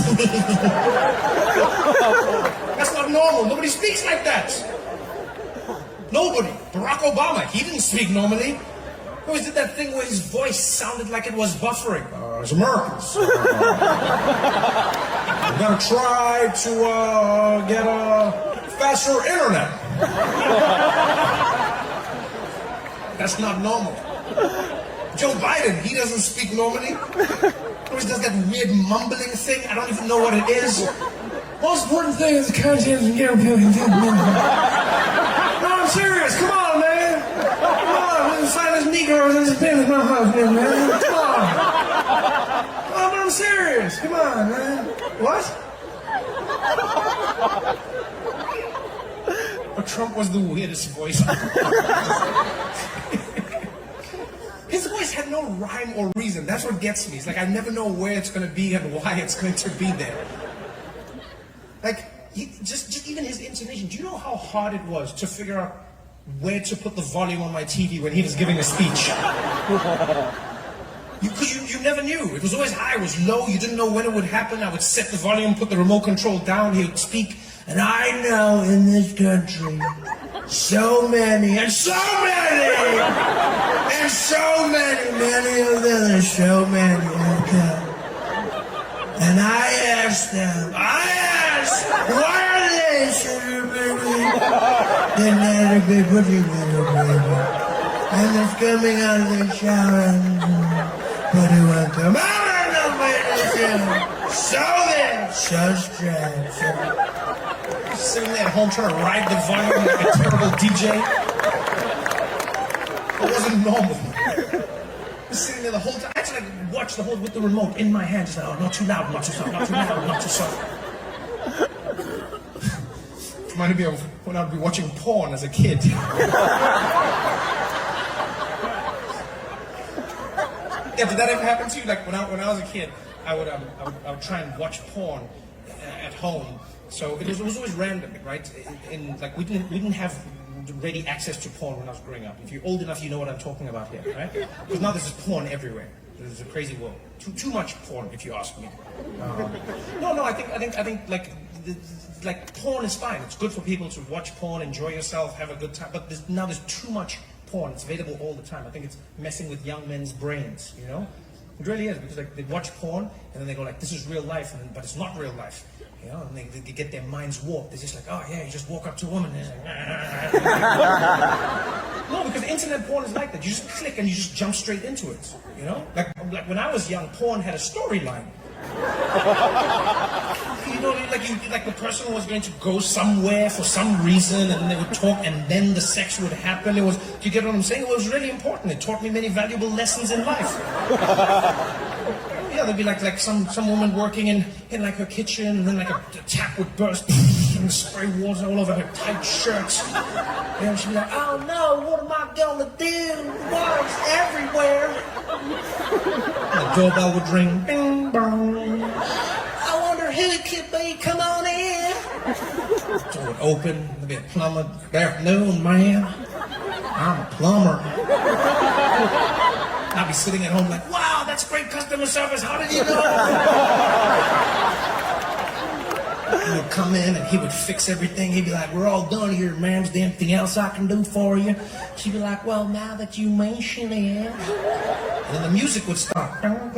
That's not normal. Nobody speaks like that. Nobody. Barack Obama, he didn't speak normally. He always did that thing where his voice sounded like it was buffering. As Americans, we're gonna try to get a faster internet. That's not normal. Joe Biden, he doesn't speak normally. He always does that weird mumbling thing. I don't even know what it is. Most important thing is the content and get people can do. No, I'm serious. Come on, man. Come on. We're the finest Negroes in this business. Man. Come on. Oh, but I'm serious. Come on, man. What? But Trump was the weirdest voice. His voice had no rhyme or reason. That's what gets me. It's like I never know where it's going to be and why it's going to be there. Like, just even his intonation. Do you know how hard it was to figure out where to put the volume on my TV when he was giving a speech? You never knew. It was always high, it was low. You didn't know when it would happen. I would set the volume, put the remote control down. He would speak. And I know in this country, so many, and so many, and so many of them, and so many have come. And I asked them, why are they so pretty? They're not a bit pretty little baby. And it's coming out of their shower. But it won't come out of the baby. So they're so strange. Sitting there at home trying to ride the volume like a terrible DJ. It wasn't normal. Just sitting there the whole time. I had to like watch the whole with the remote in my hand. Just like, oh, not too loud, not too soft, not too loud, not too soft. Reminded me of when I'd be watching porn as a kid. Yeah, did that ever happen to you? Like when I was a kid, I would try and watch porn at home. So it was always random, right? Like we didn't have ready access to porn when I was growing up. If you're old enough, you know what I'm talking about here, right? Because now there's just porn everywhere. There's a crazy world. Too much porn, if you ask me. No. I think like porn is fine. It's good for people to watch porn, enjoy yourself, have a good time. But now there's too much porn. It's available all the time. I think it's messing with young men's brains. You know, it really is, because like they watch porn and then they go like, "This is real life," but it's not real life. You know, and they get their minds warped. They're just like, oh yeah, you just walk up to a woman and it's like, no, because internet porn is like that. You just click and you just jump straight into it. You know, like when I was young, porn had a storyline. You know, like the person was going to go somewhere for some reason, and they would talk, and then the sex would happen. Do you get what I'm saying? It was really important. It taught me many valuable lessons in life. Yeah, there'd be like some woman working in like her kitchen, and then like a tap would burst and spray water all over her tight shirts. And she'd be like, "Oh no, what am I gonna do? Water's everywhere." And the doorbell would ring. Bing bong. I wonder who it could be. Come on in. The door would open. There'd be a plumber. Good afternoon, ma'am. I'm a plumber. I'd be sitting at home like, wow, that's great customer service. How did you know? He would come in and he would fix everything. He'd be like, we're all done here, ma'am. Is there anything else I can do for you? She'd be like, well, now that you mention it. And then the music would start. And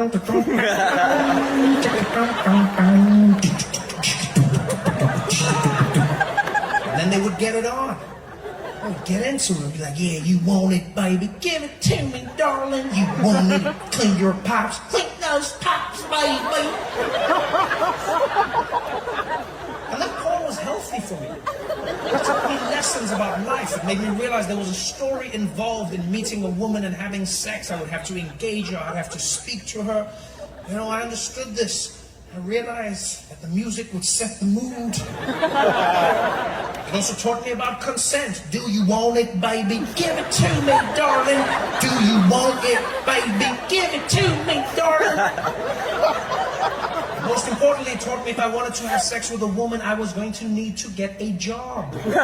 then they would get it on. They would get into it and be like, yeah, you want it, baby. Give it to me, darling. You want it. Clean your pipes. Clean those pipes, baby. And that call was healthy for me. It taught me lessons about life. It made me realize there was a story involved in meeting a woman and having sex. I would have to engage her. I'd have to speak to her. You know, I understood this. I realized that the music would set the mood. It also taught me about consent. Do you want it, baby? Give it to me, darling. Do you want it, baby? Give it to me, darling. Most importantly, it taught me if I wanted to have sex with a woman, I was going to need to get a job. Valuable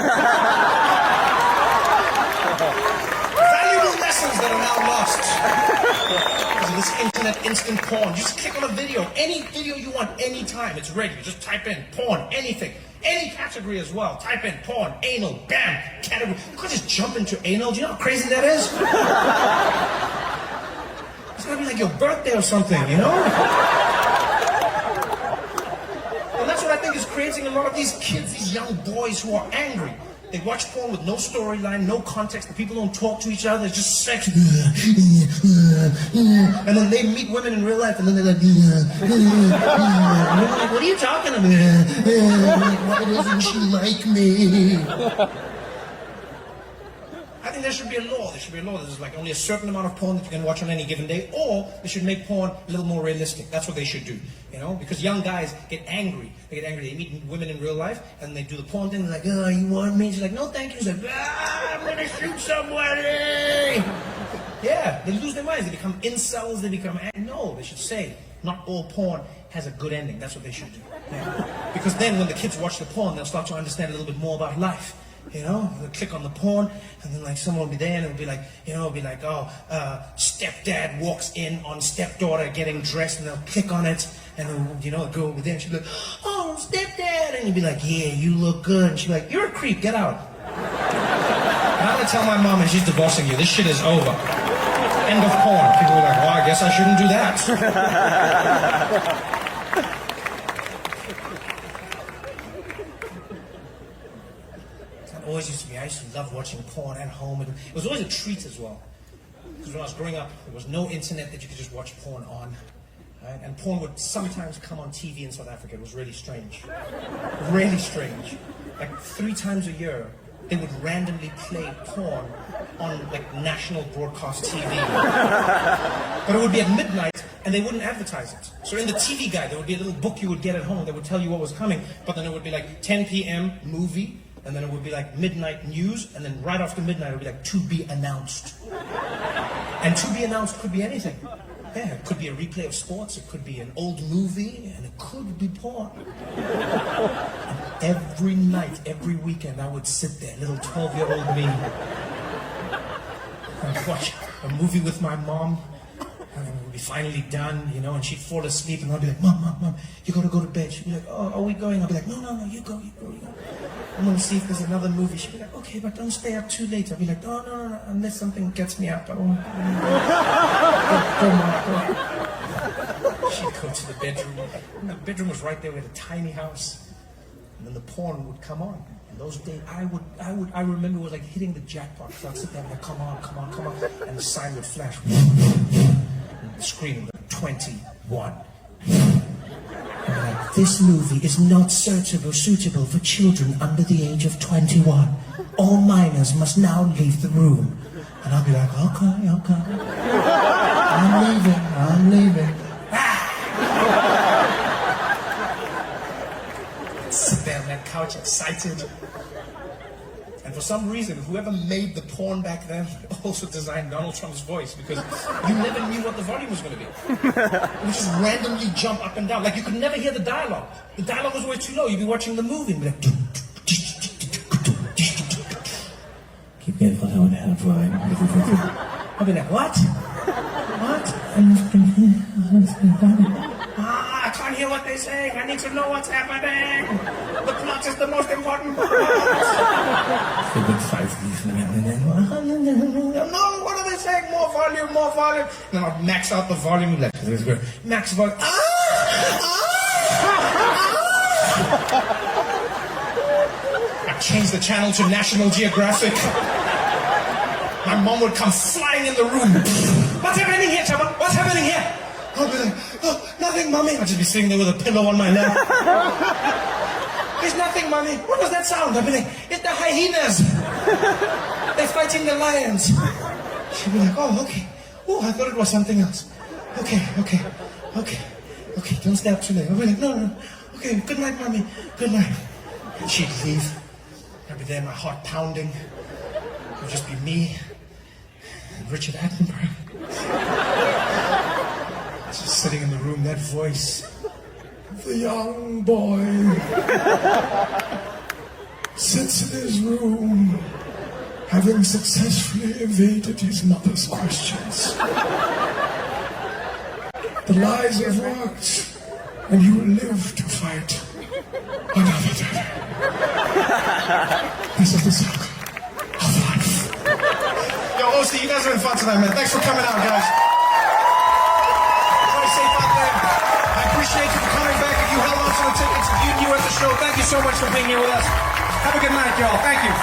lessons that are now lost. Because of this internet instant porn. Just click on a video. Any video you want, anytime. It's ready. Just type in porn, anything. Any category as well. Type in porn, anal, bam, category. You could just jump into anal. Do you know how crazy that is? It's gonna be like your birthday or something, you know? And that's what I think is creating a lot of these kids, these young boys who are angry. They watch porn with no storyline, no context. The people don't talk to each other. It's just sex. And then they meet women in real life, and then they're like, what are you talking about? Why doesn't she like me? I think there should be a law. There should be a law. There's like only a certain amount of porn that you can watch on any given day, or they should make porn a little more realistic. That's what they should do, you know? Because young guys get angry. They get angry. They meet women in real life, and they do the porn thing. They're like, oh, you want me? She's like, no, thank you. She's like, I'm gonna shoot somebody. Yeah, they lose their minds. They become incels. They become no. They should say, not all porn has a good ending. That's what they should do. Yeah. Because then, when the kids watch the porn, they'll start to understand a little bit more about life. You know, they'll click on the porn, and then like someone will be there, and it'll be like, you know, it'll be like, oh, stepdad walks in on stepdaughter getting dressed, and they'll click on it, and then, you know, the girl will be there, and she'll be like, oh, stepdad, and you'll be like, yeah, you look good, and she'll be like, you're a creep, get out. And I'm gonna tell my mom, and she's divorcing you. This shit is over. End of porn. People are like, well, I guess I shouldn't do that. Always used to be. I used to love watching porn at home. It was always a treat as well. Because when I was growing up, there was no internet that you could just watch porn on. Right? And porn would sometimes come on TV in South Africa. It was really strange. Really strange. Like 3 times a year, they would randomly play porn on like national broadcast TV. But it would be at midnight, and they wouldn't advertise it. So in the TV guide, there would be a little book you would get at home that would tell you what was coming. But then it would be like 10 p.m. movie. And then it would be like midnight news, and then right after midnight it would be like to be announced. And to be announced could be anything. Yeah, it could be a replay of sports, it could be an old movie, and it could be porn. And every night, every weekend, I would sit there, little 12-year-old me, and watch a movie with my mom. And it would be finally done, you know, and she'd fall asleep, and I'd be like, Mom, you gotta go to bed. She'd be like, oh, are we going? I'd be like, no, you go. I'm gonna see if there's another movie. She'd be like, okay, but don't stay up too late. I'd be like, no, unless something gets me up. I won't. Go, Mom. She'd go to the bedroom. And the bedroom was right there. We had a tiny house. And then the porn would come on. And those days, I remember it was like hitting the jackpot. So I'd sit there and like, come on. And the sign would flash. And the screen would like, 21. Like, this movie is not suitable for children under the age of 21. All minors must now leave the room. And I'll be like, okay. I'm leaving. Sit there on that couch excited. And for some reason, whoever made the porn back then also designed Donald Trump's voice, because you never knew what the volume was going to be. It would just randomly jump up and down. Like, you could never hear the dialogue. The dialogue was always too low. You'd be watching the movie and be like... Keep careful how it happens, Ryan. I'd be like, what? I can't hear what they're saying. I need to know what's happening. The plot is the most important part. No, what are they saying? More volume, more volume. Then I'll max out the volume. Max volume. I changed the channel to National Geographic. My mom would come flying in the room. What's happening here, Trevor? What's happening here? I'll be like, oh, nothing, Mommy. I'll just be sitting there with a pillow on my lap. There's nothing, Mommy. What was that sound? I'll be like, it's the hyenas. They're fighting the lions. She'll be like, oh, okay. Oh, I thought it was something else. Okay. Don't stay up too late. I'll be like, no. Okay, good night, Mommy. Good night. And she'd leave. I'd be there, my heart pounding. It would just be me and Richard Attenborough. Just sitting in the room, that voice. The young boy sits in his room, having successfully evaded his mother's questions. The lies have worked, and he will live to fight another day. This is the circle of life. Yo, OC, you guys are having fun tonight, man. Thanks for coming out, guys. Drive safe out there. I appreciate you for coming back. If you held on to the tickets, if you knew at the show, thank you so much for being here with us. Have a good night, y'all. Thank you.